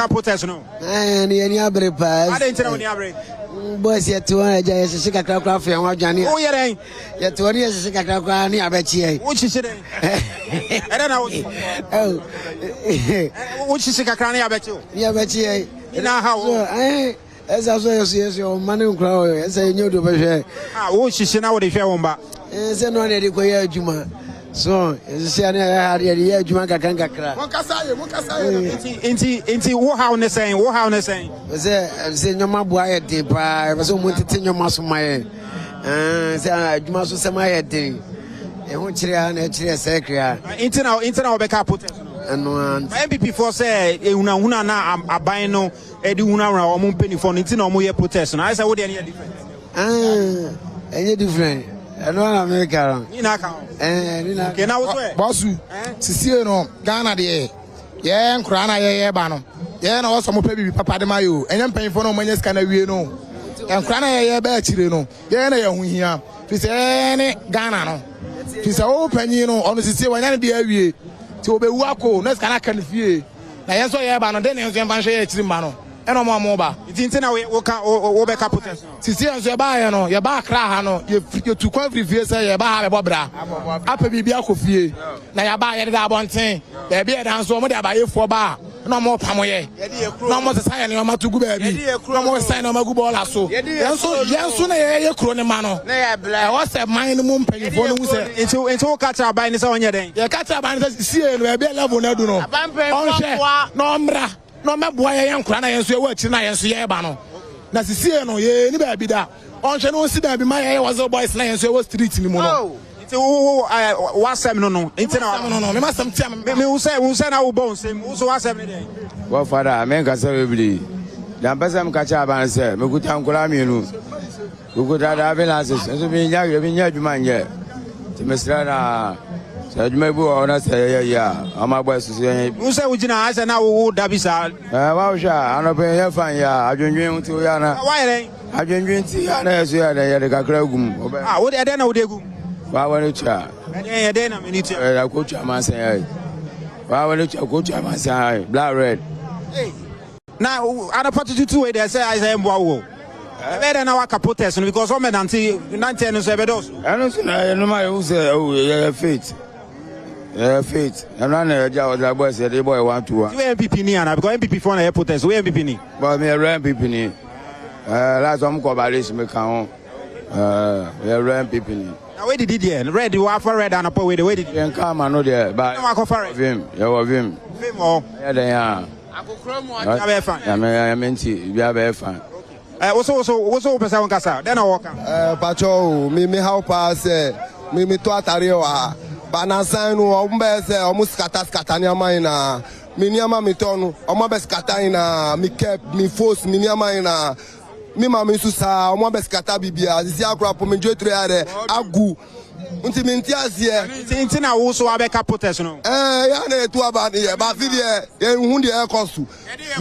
protest no. I didn't know any boys yet to Chicago and what Johnny. Oh, yeah, yet to Chicago near Betty. Which is it? I don't know. Oh, which is Chicago near Betty? Yeah, Betty. You know how. As I say, your money crow, as I knew to be. Which is now the fair one, but. No one had Juma. So, it's a year Juma Kakanga. Into what how they saying? What how they saying? Say no more boy at the pie, was so much to your muscle my head. Juma so some head thing. And what you are actually a secret. Internal backup protest. And one MPP for say, Una a bino, Eduna or Mumpeni for Nintino protest. And I said, what any difference? Any different. I don't America. Okay, now what's Bosu, Siciliano, Ghana, the yeah, and Krana, yeah, Bano. Yeah, and also maybe Papa de Mayo, and I'm paying for no money can we know. And Krana, yeah, Bachino, yeah, we here. It's any Ghana. It's open, you know, on the Sicilian when I be a to be Wako, next can I can feel. Now, yes, I have an then Mano. And I'm mobile. It's internal or back up. Sicilians, you buy, your back, you're too confused, you buy a bobra. Upper Bibiaco fee. Now you buy it one thing. There be a dance over there by you for bar. No more Pamoye. No more sign on my to go baby. No more sign on my good ball. So, yes, soon a chronomano. I was a minimum pay for it's all catch up by this on your day. You catch up by the sea and we'll be a level. No, Nombra. No, my boy, I am crying and so watching. I am so yabano. Nasiciano, ye, any baby that. On channel, sit down, my was a boy's name, so was street anymore. Oh, what's him? No, internal, no, must some time. Who said our bones, also was every day. Well, father, I make us everybody. The ambassador catch up and say, Mugutam Kulamino. Who could have been answers, and so being young, you've been young, man, yet. To Mr. So you may go on us, yeah, I'm my boys to say, who said, would you know, I said, now, who Dabisa? Well, I'm not paying your fine, yeah, I join you to Yana. Why, I join you to Yana, the Kakragum. What I don't know, they go. Why, when it's Yeah, then I mean it. I coach a man say, "Why will you coach a man say black red?" Now, other party too, they say I say Mbowo. Better now I can protest because some men until 1970. I don't know. No matter who say, "Oh, yeah, faith." Faith. I'm not a job. The boy said the boy want to. You MPP ni ana because MPP for na protest. We MPP ni. But me MPP ni. Last time go balance me can. We MPP ni. Now where did he there? Red you are for red and up where did he? Come on, no there. But no, I go for red. Vim. You have vim. Vim oh. Yeah, they are. I go chrome one. You have fun. I mean, you have fun. What's person on kasa? Then I walk. Pacho, me help us. Me to atariwa. Banasan no ombe se almost skata ni ama ina mi ni ama mi tonu omo be skata ina mi kep mi force mi ni ama ina mi ma mi susa omo be skata bibia sisi akura po mi jotre are agu unti mi ntiasie nti na wo so abeka protest no ya na etu aba ni ba fi de hu de e kosu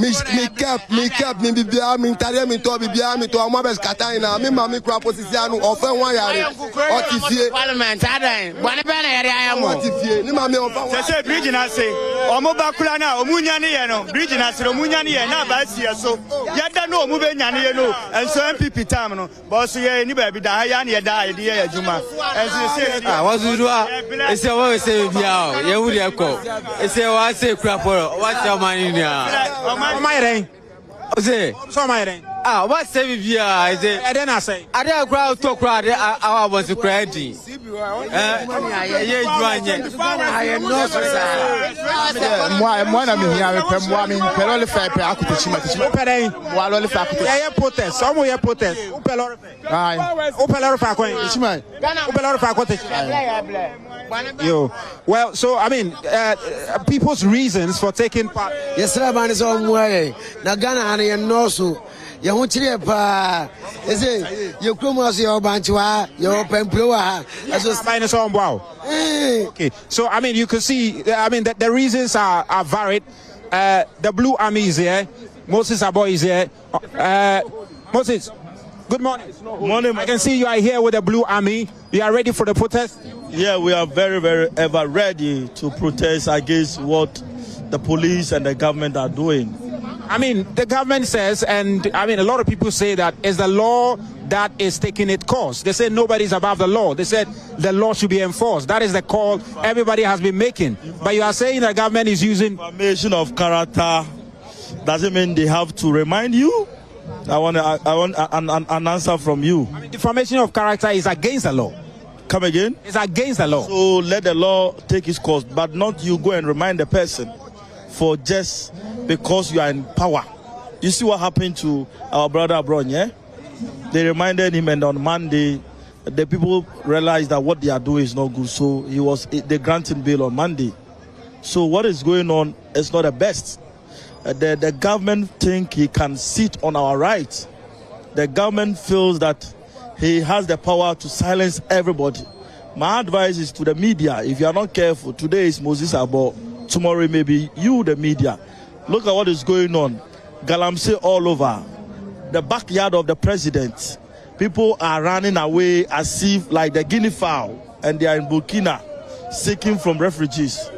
mi kep mi bibia mi ntare mi to bibia mi to omo be skata ina mi ma mi kura posisi anu ofe wan yare otifie parliament adan bone be na yare ayamo otifie ni ma mi ofa se bridge na se omo ba kula na omunya ne ye no bridge na se omunya ne ye na ba sie so yada no omu be nya ne ye no enso MPP time no boss ye ni ba bi da ya ne ye da ye de ye adwuma enso se what do you do? It's a way say bia ye wuri ekọ ese wa say kura poro what your man in ya my rain say so my rain what say bia I say I then I say ade kura to kura ade our was kura di ye juanye I no so moi na me hia me pem moi me pelo le fa pe akutechi ma pere moi lo le fa akutechi ye protest some ye protest o pelo ai o pelo fa ko chima o pelo fa ko te yo well so I mean people's reasons for taking part yes man is on way na Ghana na no so ye ho kire pa ese ye kromo so ye banchiwa ye pemplowa so minus on wow okay so I mean you can see I mean that the reasons are varied. The Blue Army is here. Moses Abo is here. Moses, good morning. Morning. I can see you are here with the Blue Army. You are ready for the protest? Yeah, we are very, very ever ready to protest against what the police and the government are doing. I mean, the government says, and I mean, a lot of people say that it's the law that is taking its course. They say nobody's above the law. They said the law should be enforced. That is the call everybody has been making. But you are saying the government is using information of character. Doesn't mean they have to remind you. I want an answer from you. I mean, defamation of character is against the law. Come again? It's against the law. So let the law take its course, but not you go and remind the person for just because you are in power. You see what happened to our brother Abron, yeah? They reminded him, and on Monday, the people realized that what they are doing is not good. So they granted bail on Monday. So what is going on is not the best. The government think he can sit on our rights. The government feels that he has the power to silence everybody. My advice is to the media, if you are not careful, today is Moses Abo, tomorrow it may be you, the media. Look at what is going on. Galamsey all over. The backyard of the president. People are running away as if like the guinea fowl, and they are in Burkina seeking from refugees.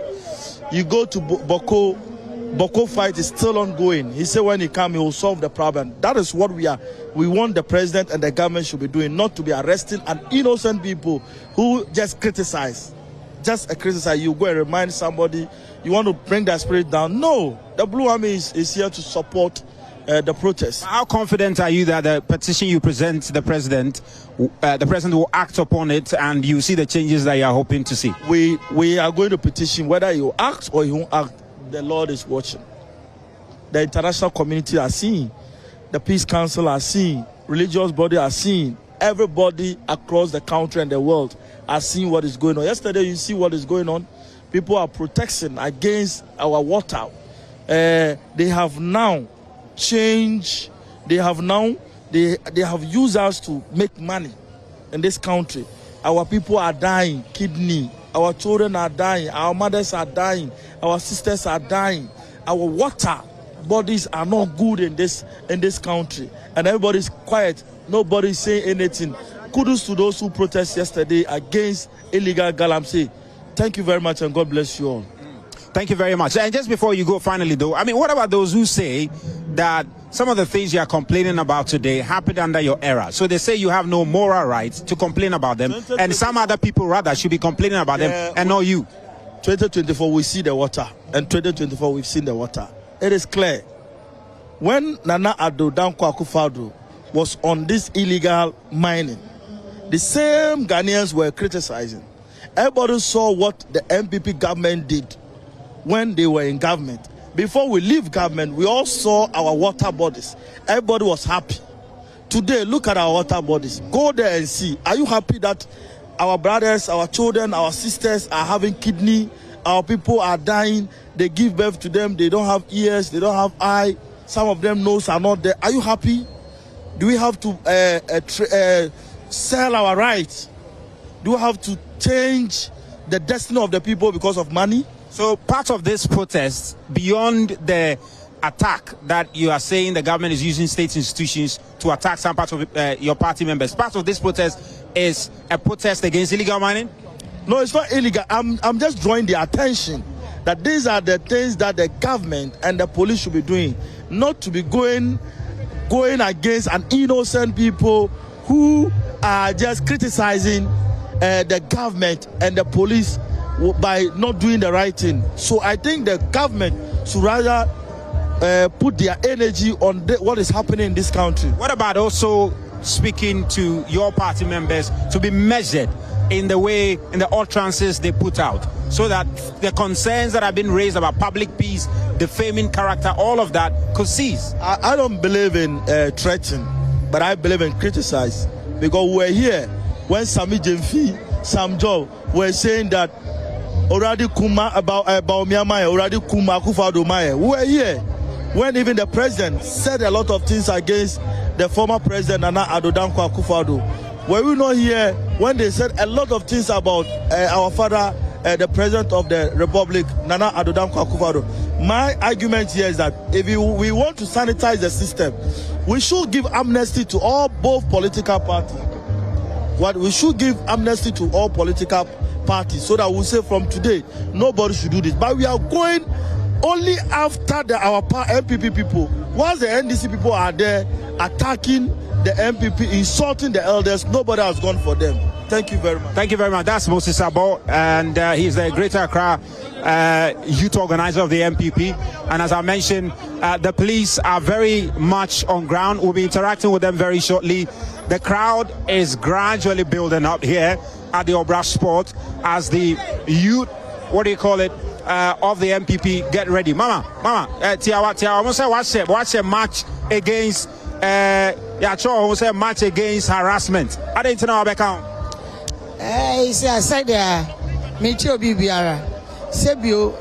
You go to Boko fight is still ongoing. He said when he comes, he will solve the problem. That is what we want the president and the government should be doing, not to be arresting an innocent people who just criticize. Just criticize. You go and remind somebody, you want to bring their spirit down. No, the Blue Army is here to support the protest. How confident are you that the petition you present to the president will act upon it and you see the changes that you are hoping to see? We are going to petition whether he will act or he won't act. The Lord is watching. The international community are seeing. The Peace Council are seeing. Religious body are seeing. Everybody across the country and the world are seeing what is going on. Yesterday, you see what is going on. People are protesting against our water. They have now changed. They have used us to make money in this country. Our people are dying, kidney. Our children are dying. Our mothers are dying. Our sisters are dying. Our water bodies are not good in this country. And everybody's quiet. Nobody's saying anything. kudos to those who protested yesterday against illegal galamsey. Thank you very much, and God bless you all. Thank you very much. And just before you go, finally, though, I mean, what about those who say that some of the things you are complaining about today happened under your era? So they say you have no moral right to complain about them, and some other people rather should be complaining about them, and not you. 2024, we see the water, and 2024, we've seen the water. It is clear. When Nana Addo Dankwa Akufo-Addo was on this illegal mining, the same Ghanaians were criticizing. Everybody saw what the MPP government did when they were in government. Before we leave government, we all saw our water bodies. Everybody was happy. Today, look at our water bodies. Go there and see. Are you happy that our brothers, our children, our sisters are having kidney? Our people are dying. They give birth to them. They don't have ears. They don't have eyes. Some of them nose are not there. Are you happy? Do we have to sell our rights? Do we have to change the destiny of the people because of money? So part of this protest, beyond the attack that you are saying the government is using state institutions to attack some parts of your party members, part of this protest is a protest against illegal mining? No, it's not illegal. I'm just drawing the attention that these are the things that the government and the police should be doing, not to be going against an innocent people who are just criticizing the government and the police by not doing the right thing. So I think the government should rather put their energy on what is happening in this country. What about also speaking to your party members to be measured in the utterances they put out, so that the concerns that have been raised about public peace, defaming character, all of that could cease? I don't believe in threatening, but I believe in criticize, because we're here when Sami Jemfi, Sam Joe were saying that already Kuma about Myanmar, already Kuma Akufo-Addo Mayɛ. We were here when even the president said a lot of things against the former president Nana Addo Dankwa Akufo-Addo. Were we not here when they said a lot of things about our father, the president of the republic, Nana Addo Dankwa Akufo-Addo? My argument here is that if we want to sanitize the system, we should give amnesty to both political parties. We should give amnesty to all political parties, so that we say from today nobody should do this. But we are going only after our MPP people. Once the NDC people are there attacking the MPP, insulting the elders, nobody has gone for them. Thank you very much. Thank you very much. That's Moses Abo, and he's the Greater Accra youth organizer of the MPP. And as I mentioned, the police are very much on ground. We'll be interacting with them very shortly. The crowd is gradually building up here at the Obra Sport as the youth, what do you call it, of the MPP get ready. Mama, Tiawa, almost say watch a match against almost a match against harassment. I didn't know about count. I said me too bibiara. Sebio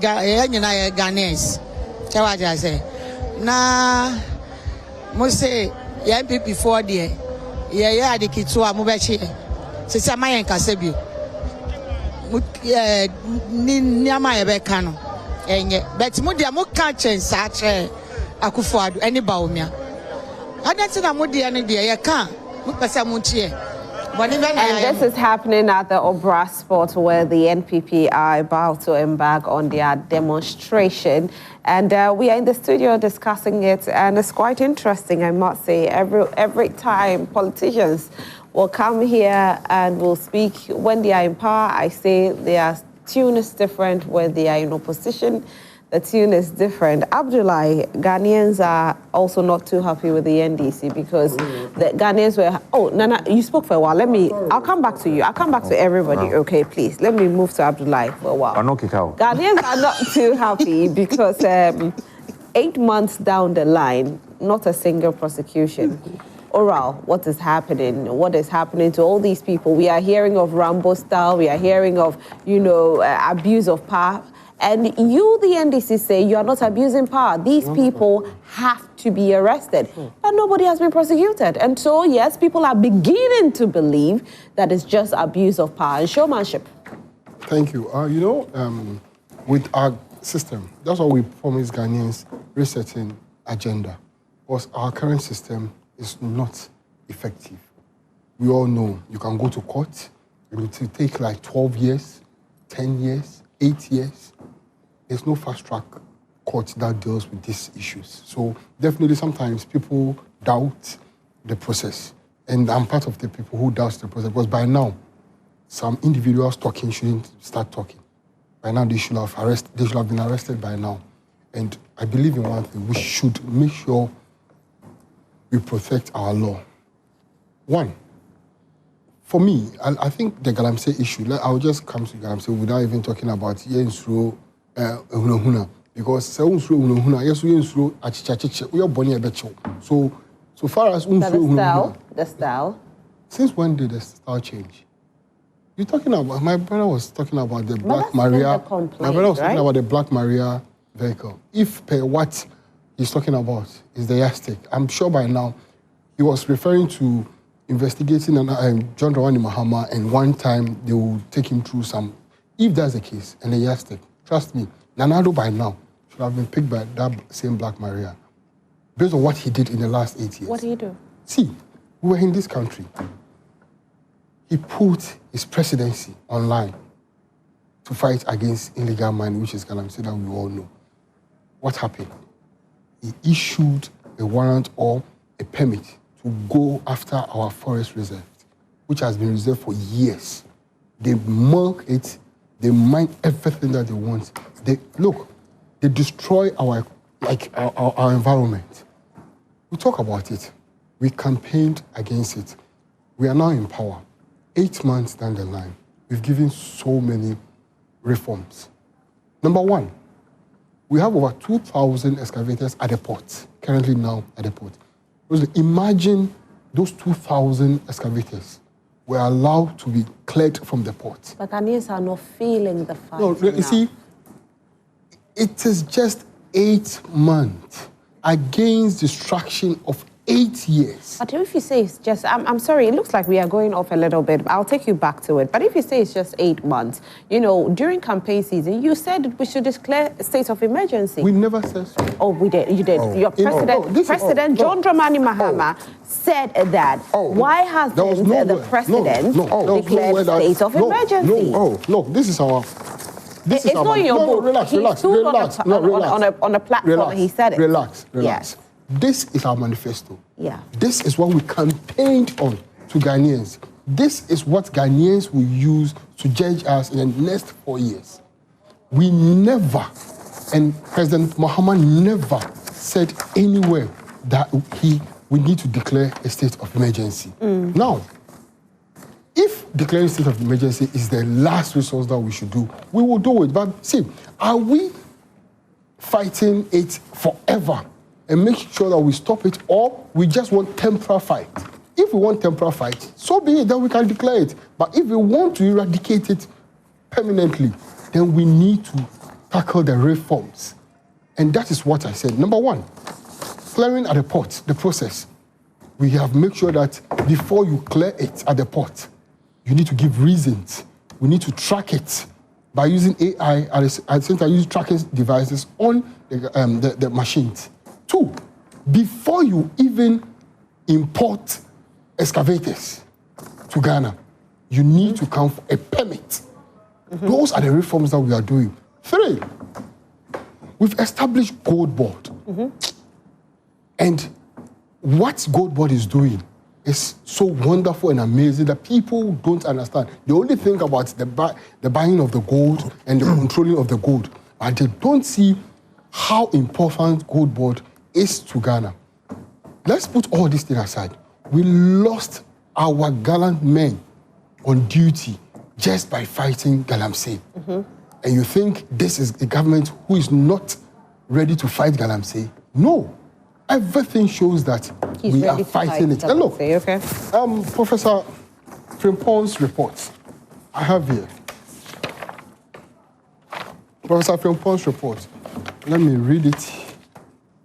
Ghanaians. Chawaja say. Na Mose MPP 4 there. Yeah, the Kitua Mubachi. Sisa Mayan Kasebio. Niama Ebekano. But Mudia Mukachen Satre Akufo-Addo any Baumia. I don't see Mudi and dear, you can't. And this is happening at the Obra Sport, where the NPP are about to embark on their demonstration. And we are in the studio discussing it, and it's quite interesting, I must say. Every time politicians will come here and will speak, when they are in power, I say their tune is different. When they are in opposition, the tune is different. Abdullahi, Ghanaians are also not too happy with the NDC because the Ghanaians were... Oh, Nana, you spoke for a while. I'll come back to you. I'll come back to everybody, okay, please. Let me move to Abdullahi for a while. Ghanaians are not too happy because 8 months down the line, not a single prosecution. Oral, what is happening? What is happening to all these people? We are hearing of Rambo style. We are hearing of, abuse of power. And you, the NDC, say you are not abusing power. These people have to be arrested. And nobody has been prosecuted. And so, yes, people are beginning to believe that it's just abuse of power and showmanship. Thank you. With our system, that's why we promise Ghanaians resetting agenda. Because our current system is not effective. we all know you can go to court. It will take like 12 years, 10 years, 8 years. There's no fast-track court that deals with these issues. So definitely sometimes people doubt the process. And I'm part of the people who doubt the process because by now, some individuals talking shouldn't start talking. By now, they should have been arrested by now. And I believe in one thing, we should make sure we protect our law. One, for me, I think the Galamsey issue, I'll just come to Galamsey without even talking about Yen Suro Ahunahuna. Because Yen Suro Ahunahuna, yes, Yen Suro Achichachiche, we are born here. So far as the style. Since when did the style change? You're talking about, my brother was talking about the Black Maria. My brother was talking about the Black Maria vehicle. If per what he's talking about is the yardstick, I'm sure by now he was referring to investigating John Dramani Mahama, and one time they will take him through some. If that's the case, and the yardstick, trust me, Nanado by now should have been picked by that same Black Maria based on what he did in the last 8 years. What did he do? See, we were in this country. He put his presidency online to fight against illegal mining, which is Galamsey that we all know. What happened? He issued a warrant or a permit to go after our forest reserve, which has been reserved for years. They milk it, they mine everything that they want. They destroy our environment. We talk about it. We campaigned against it. We are now in power. 8 months down the line, we've given so many reforms. Number one, we have over 2,000 excavators at the port, currently now at the port. Imagine those 2,000 excavators were allowed to be cleared from the port. But Ghanaians are not feeling the fight. No, you see, it is just 8 months against destruction of 8 years. But if you say it's just, I'm sorry, it looks like we are going off a little bit. I'll take you back to it. But if you say it's just 8 months, during campaign season, you said we should declare a state of emergency. We never said so. Oh, we did. You did. Your President John Dramani Mahama said that. Why hasn't the president declared a state of emergency? No, this is our... It's not in your book. Relax. On a platform, he said it. Relax. Yes. This is our manifesto. Yeah. This is what we campaigned on to Ghanaians. This is what Ghanaians will use to judge us in the next 4 years. We never, and President Mahama never said anywhere that we need to declare a state of emergency. Now, if declaring state of emergency is the last resource that we should do, we will do it. But see, are we fighting it forever and make sure that we stop it, or we just want temporary fight? If we want temporary fight, so be it, then we can declare it. But if we want to eradicate it permanently, then we need to tackle the reforms. And that is what I said. Number one, clearing at the port, the process. We have made sure that before you clear it at the port, you need to give reasons. We need to track it by using AI at the same time, use tracking devices on the machines. 2, before you even import excavators to Ghana, you need to come for a permit. Those are the reforms that we are doing. 3, we've established Gold Board. And what Gold Board is doing is so wonderful and amazing that people don't understand. They only think about the buying of the gold and the controlling of the gold, but they don't see how important Gold Board is to Ghana. Let's put all this thing aside. We lost our gallant men on duty just by fighting Galamsey. And you think this is a government who is not ready to fight Galamsey? No. Everything shows that we are fighting it. And look, Professor Frimpong's report, I have here. Professor Frimpong's report. Let me read it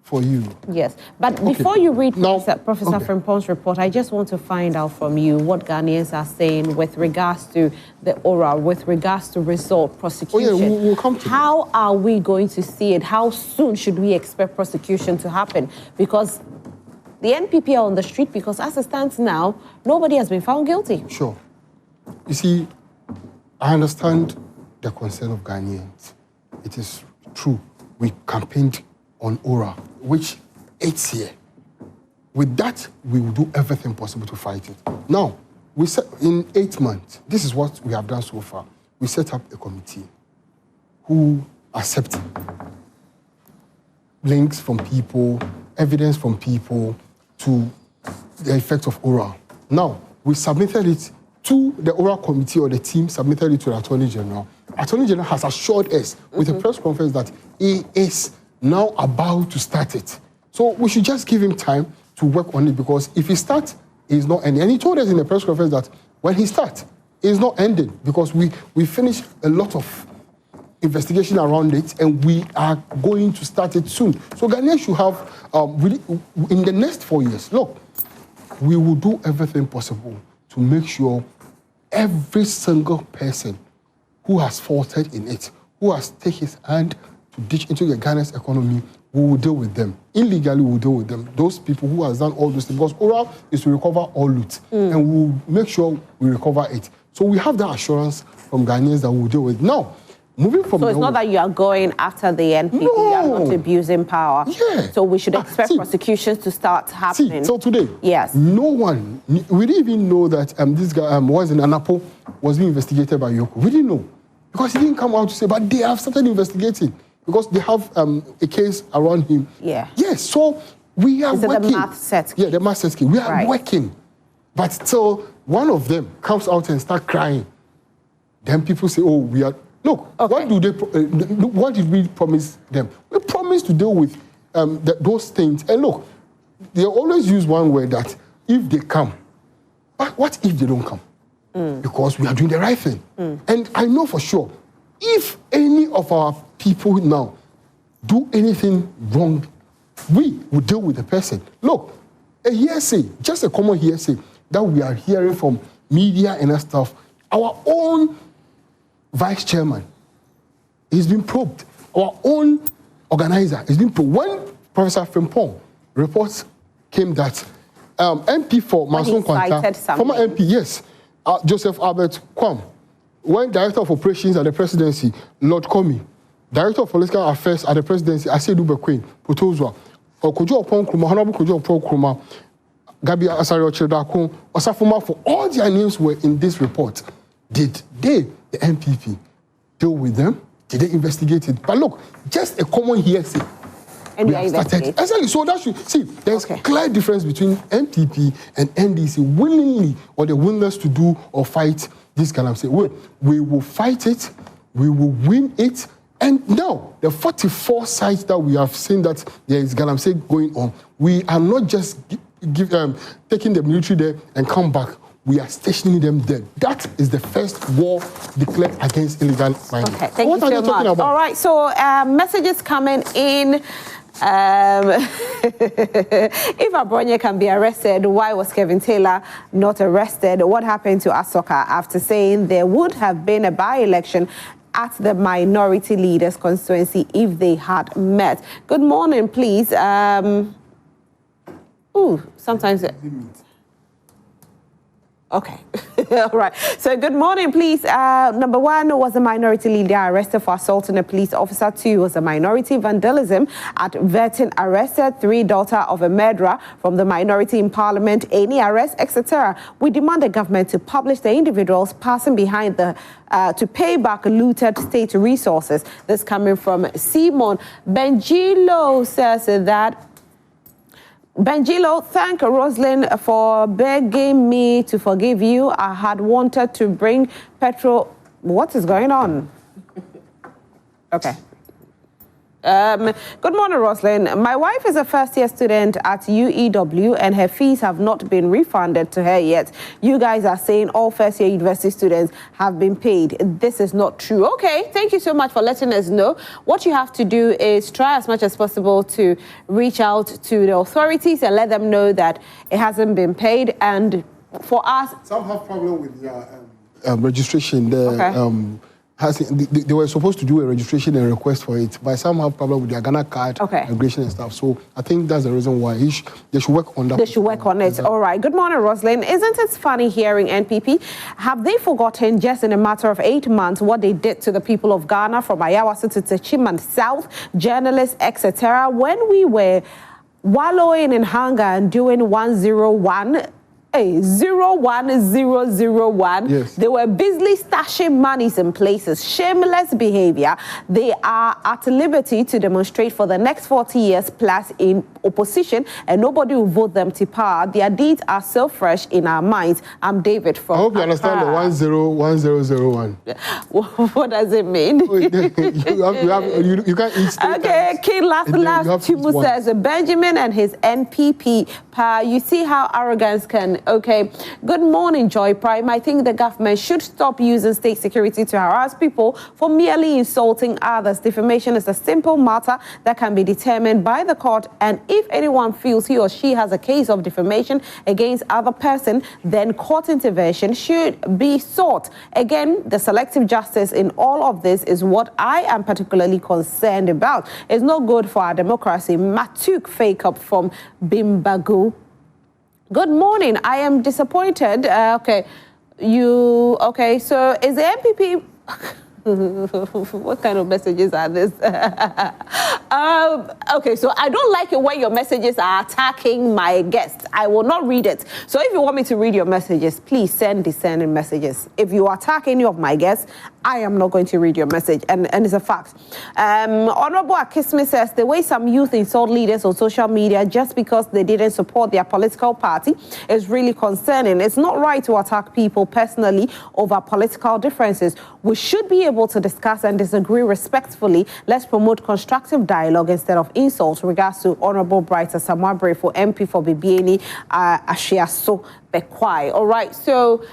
for you. Yes, but before you read Professor Frimpong's report, I just want to find out from you what Ghanaians are saying with regards to the oral, with regards to result prosecution. We'll come to How are we going to see it? How soon should we expect prosecution to happen? Because the NPP are on the street because as it stands now, nobody has been found guilty. Sure. You see, I understand the concern of Ghanaians. It is true. We campaigned on Ora, which 8th year. With that, we will do everything possible to fight it. Now, we set, in 8 months, this is what we have done so far. We set up a committee who accept links from people, evidence from people to the effect of Ora. Now, we submitted it to the Ora committee, or the team submitted it to the Attorney General. Attorney General has assured us with a press conference that he is now about to start it. So we should just give him time to work on it, because if he starts, it's not ending. And he told us in the press conference that when he starts, it's not ending, because we finished a lot of investigation around it, and we are going to start it soon. So Ghanaians should have, really, in the next 4 years, look, we will do everything possible to make sure every single person who has faulted in it, who has taken his hand to ditch into the Ghana's economy, we will deal with them. Illegally, we will deal with them. Those people who has done all those things, because Ora is to recover all loot, and we will make sure we recover it. So we have that assurance from Ghanaians that we will deal with. Now, moving from so it's not that you are going after the NPP, no. You are not abusing power. Yeah. So we should expect prosecutions to start happening. So today, yes, no one, we didn't even know that this guy was in Anapo, was being investigated by Yoko. We didn't know, because he didn't come out to say, but they have started investigating, because they have a case around him. Yeah. Yes, so we are working. The math set scheme? Yeah, the math set scheme. We are working. But still, one of them comes out and start crying. Then people say, oh, we are... Look, what did we promise them? We promised to deal with those things. And look, they always use one word, that if they come, but what if they don't come? Because we are doing the right thing. And I know for sure, if any of our people now do anything wrong, we will deal with the person. Look, a hearsay, just a common hearsay that we are hearing from media and that stuff, our own vice chairman is being probed. Our own organizer is being probed. When Professor Frimpong reports came that MP for Manson Kwanta, former MP, yes, Joseph Albert Kwam, when Director of Operations at the Presidency, Lord Comey, Director of Political Affairs at the Presidency, Asedu Bekwin, Potozwa, Kojo Opon Kruma, Honorable Kojo Opon Kruma, Gabi Asario Chedakun, Osafuma, for all their names were in this report. Did they, the MPP, deal with them? Did they investigate it? But look, just a common hearsay. And we started. Exactly. So that should see. There's a clear difference between MPP and NDC willingly, or the willingness to do or fight this galamsey. We will fight it. We will win it. And now the 44 sites that we have seen that there is galamsey going on, we are not just taking the military there and come back. We are stationing them there. That is the first war declared against illegal mining. Okay, thank you so much. All right, so messages coming in. If Abronye can be arrested, why was Kevin Taylor not arrested? What happened to Asoka after saying there would have been a by-election at the minority leaders constituency if they had met? Good morning, please. Sometimes... Okay. All right. So good morning, please. Number one was a minority leader arrested for assaulting a police officer. 2 was a minority vandalism at Vertin arrested. 3, daughter of a murderer from the minority in parliament. Any arrest, etc. We demand the government to publish the individuals passing behind the to pay back looted state resources. This coming from Simon. Benjilo says that. Benjilo, thank Roslyn for begging me to forgive you. I had wanted to bring petrol. What is going on? Okay. Good morning, Roslyn. My wife is a first-year student at UEW and her fees have not been refunded to her yet. You guys are saying all first-year university students have been paid. This is not true. Okay, thank you so much for letting us know. What you have to do is try as much as possible to reach out to the authorities and let them know that it hasn't been paid. And for us... Some have problem with their registration. they were supposed to do a registration and request for it, but some have problem with their Ghana card, migration and stuff. So I think that's the reason why they should work on that. They should work on it. All right. Good morning, Roslyn. Isn't it funny hearing NPP? Have they forgotten just in a matter of 8 months what they did to the people of Ghana from Ayawasa to Techiman South, journalists, etc. When we were wallowing in hunger and doing 101, 01001. Yes. They were busily stashing monies in places. Shameless behavior. They are at liberty to demonstrate for the next 40 years plus in opposition, and nobody will vote them to power. Their deeds are so fresh in our minds. I'm David from I hope you understand the 101001. What does it mean? you can't eat steak. Okay, King Last Chimu says Benjamin and his NPP. You see how arrogance can. Okay, good morning, Joy Prime. I think the government should stop using state security to harass people for merely insulting others. Defamation is a simple matter that can be determined by the court, and if anyone feels he or she has a case of defamation against other person, then court intervention should be sought. Again, the selective justice in all of this is what I am particularly concerned about. It's not good for our democracy. Matuk Fake Up from Bimbagu. Good morning. I am disappointed. So is the MPP... What kind of messages are this? Okay, so I don't like it when your messages are attacking my guests. I will not read it. So if you want me to read your messages, please send discerning messages. If you attack any of my guests, I am not going to read your message, and it's a fact. Honorable Akisme says the way some youth insult leaders on social media just because they didn't support their political party is really concerning. It's not right to attack people personally over political differences. We should be able to discuss and disagree respectfully. Let's promote constructive dialogue instead of insult. Regards to Honorable Brighter Samwabre for MP for Bibiani Ashiaso Bekwai. All right, so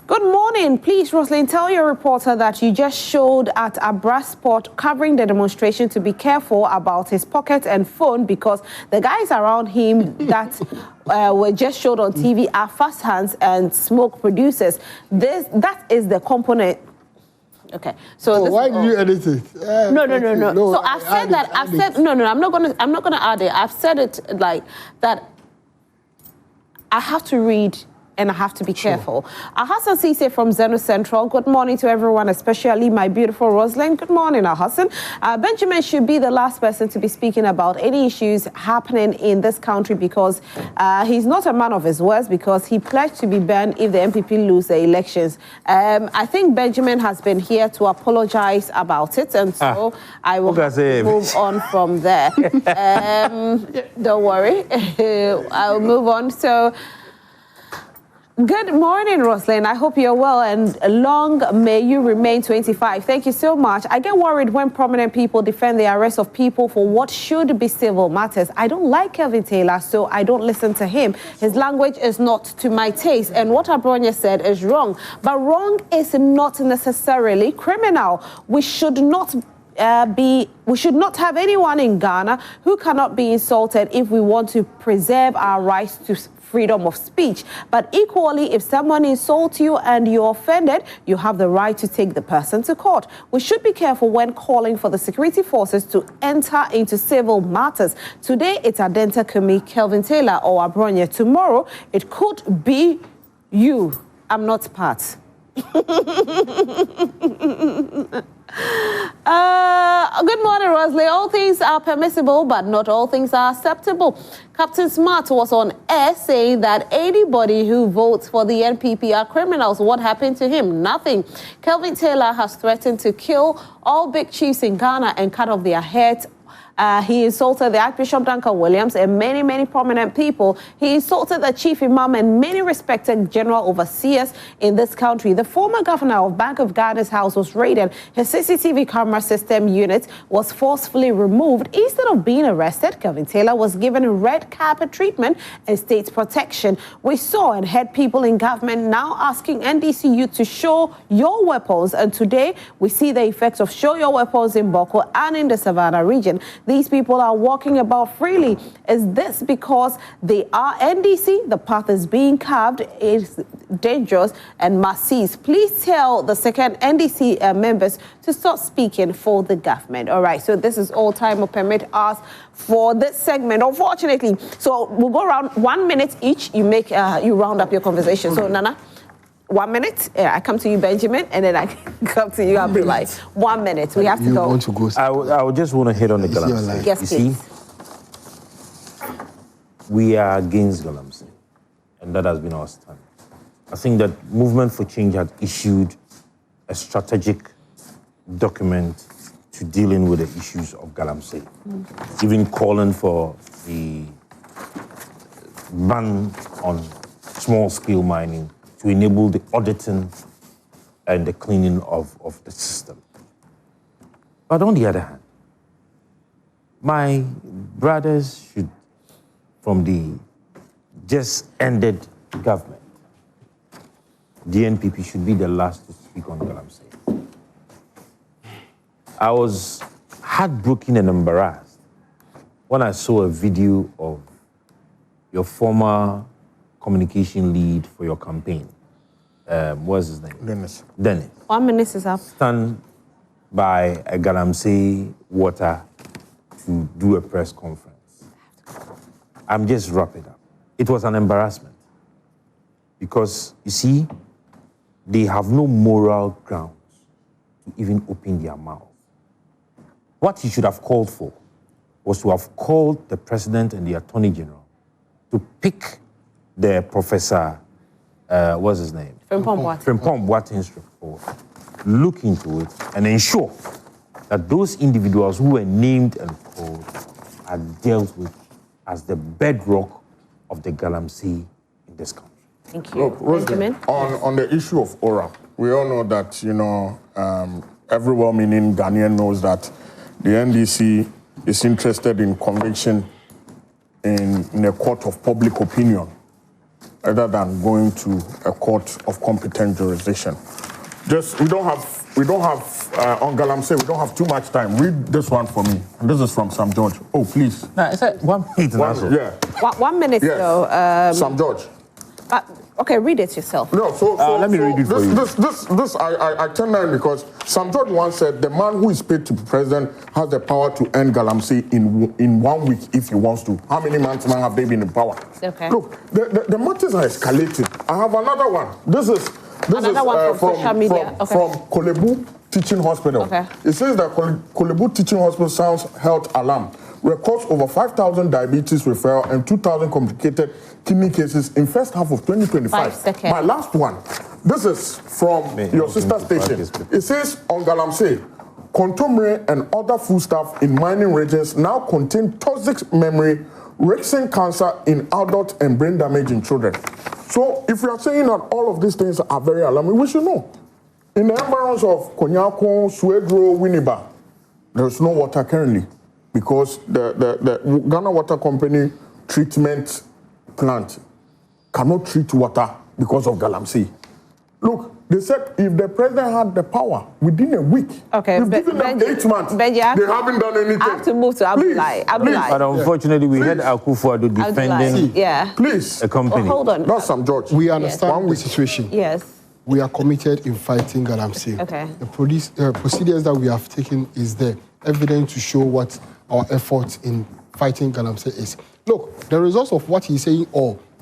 good morning. Please, Roslyn, tell your reporter that you just showed at Abra Sport covering the demonstration to be careful about his pocket and phone, because the guys around him that were just showed on TV are fast hands and smoke producers. That is the component. Okay, so why did you edit it? No. So I've said that. I've said no. I'm not gonna add it. I've said it like that. I have to read. And I have to be careful. Ahassan Cisse from Zeno Central. Good morning to everyone, especially my beautiful Roslyn. Good morning, Ahassan. Benjamin should be the last person to be speaking about any issues happening in this country, because he's not a man of his words, because he pledged to be banned if the MPP lose the elections. I think Benjamin has been here to apologize about it, and so I will move on from there. Don't worry. I'll move on. So, good morning, Roslyn. I hope you're well, and long may you remain 25. Thank you so much. I get worried when prominent people defend the arrest of people for what should be civil matters. I don't like Kelvin Taylor, so I don't listen to him. His language is not to my taste, and what Abronya said is wrong. But wrong is not necessarily criminal. We should not have anyone in Ghana who cannot be insulted if we want to preserve our rights to freedom of speech. But equally, if someone insults you and you're offended, you have the right to take the person to court. We should be careful when calling for the security forces to enter into civil matters. Today, it's Adenta Kumi, Kelvin Taylor, or Abronya. Tomorrow, it could be you. I'm not part. Good morning, Rosley. All things are permissible, but not all things are acceptable. Captain Smart was on air saying that anybody who votes for the NPP are criminals. What happened to him? Nothing. Kelvin Taylor has threatened to kill all big chiefs in Ghana and cut off their heads. He insulted the Archbishop Duncan Williams and many, many prominent people. He insulted the chief imam and many respected general overseers in this country. The former governor of Bank of Ghana's house was raided. His CCTV camera system unit was forcefully removed. Instead of being arrested, Kelvin Taylor was given red carpet treatment and state protection. We saw and heard people in government now asking NDC youth to show your weapons. And today, we see the effects of show your weapons in Boko and in the Savannah region. These people are walking about freely. Is this because they are NDC? The path is being carved. dangerous and must cease. Please tell the second NDC members to stop speaking for the government. All right, so this is all time will permit us for this segment, unfortunately. So we'll go around 1 minute each. You round up your conversation. So Nana, 1 minute. I come to you, Benjamin, and then I come to you, Abdullah. 1 minute. We have to go. Want to go? I would just want to hit on the Galamsey. Yes, please. See, we are against Galamsey, and that has been our stand. I think that Movement for Change had issued a strategic document to dealing with the issues of Galamsey, even calling for the ban on small-scale mining to enable the auditing and the cleaning of the system. But on the other hand, my brothers should, from the just ended government, the NPP should be the last to speak on Galamsey. I was heartbroken and embarrassed when I saw a video of your former communication lead for your campaign. What's his name? Dennis. 1 minute is up. Stand by a Galamsey water to do a press conference. I'm just wrapping up. It was an embarrassment because, you see, they have no moral grounds to even open their mouth. What he should have called for was to have called the president and the attorney general to pick the professor, what's his name? Frimpong Boateng's report, look into it and ensure that those individuals who were named and called are dealt with as the bedrock of the Galamsey in this country. Thank you. Look, Benjamin? On the issue of ORA, we all know that, every well-meaning Ghanaian knows that the NDC is interested in conviction in a court of public opinion rather than going to a court of competent jurisdiction. We don't have on Galamsey, we don't have too much time. Read this one for me. And this is from Sam George. Oh, please. No, it's like 1 minute. Yeah. 1 minute, Yes. though. Sam George. Okay, read it yourself. No, let me read it for you. I turn down because Sam George once said the man who is paid to be president has the power to end Galamsey in 1 week if he wants to. How many months now have they been in power? Okay. Look, the matters are escalating. I have another one. This is Another one from social media. From Kolebu Teaching Hospital. Okay. It says that Kolebu Teaching Hospital sounds health alarm. Records over 5,000 diabetes referral and 2,000 complicated kidney cases in first half of 2025. 5 seconds. My last one. This is from your sister station. It says on Galamsey, contumely and other foodstuff in mining regions now contain toxic memory, risking cancer in adults and brain damage in children. So if we are saying that all of these things are very alarming, we should know. In the environs of Konyako, Swedro, Winneba, there is no water currently because the Ghana Water Company treatment plant cannot treat water because of Galamsey. Look, they said if the president had the power within a week, okay, we've given them 8 months. They haven't done anything. I have to move to Abdullah. But unfortunately, we had Akufo-Addo defending please a company. Hold on. That's some George. We understand the situation. Yes. We are committed in fighting Galamsey. Okay. The procedures that we have taken is there, evidence to show what our effort in fighting Galamsey is. Look, the results of what he's saying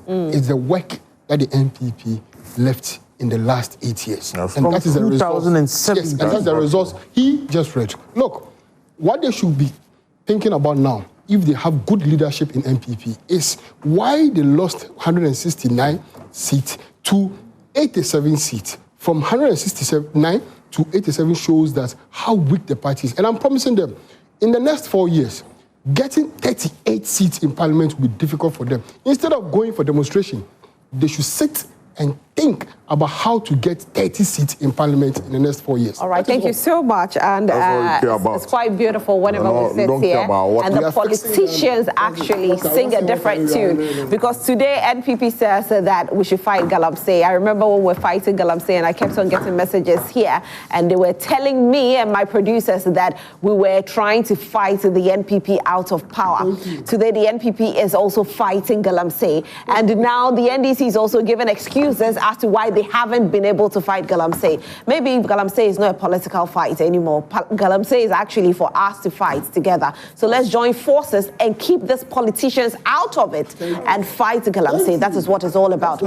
is the work that the NPP left in the last 8 years. Yes. And that is the result. 2007. Yes, and that's the results he just read. Look, what they should be thinking about now, if they have good leadership in NPP, is why they lost 169 seats to 87 seats. From 169 to 87 shows that how weak the party is. And I'm promising them, in the next 4 years, getting 38 seats in parliament will be difficult for them. Instead of going for demonstration, they should sit and think about how to get 30 seats in parliament in the next 4 years. All right, thank you so much. And it's quite beautiful whenever we sit here and the politicians actually sing a different tune. Because today NPP says that we should fight Galamsey. I remember when we were fighting Galamsey and I kept on getting messages here and they were telling me and my producers that we were trying to fight the NPP out of power. Today the NPP is also fighting Galamsey. And now the NDC is also giving excuses as to why they haven't been able to fight Galamsey. Maybe Galamsey is not a political fight anymore. Galamsey is actually for us to fight together. So let's join forces and keep these politicians out of it and fight Galamsey. That is what it's all about.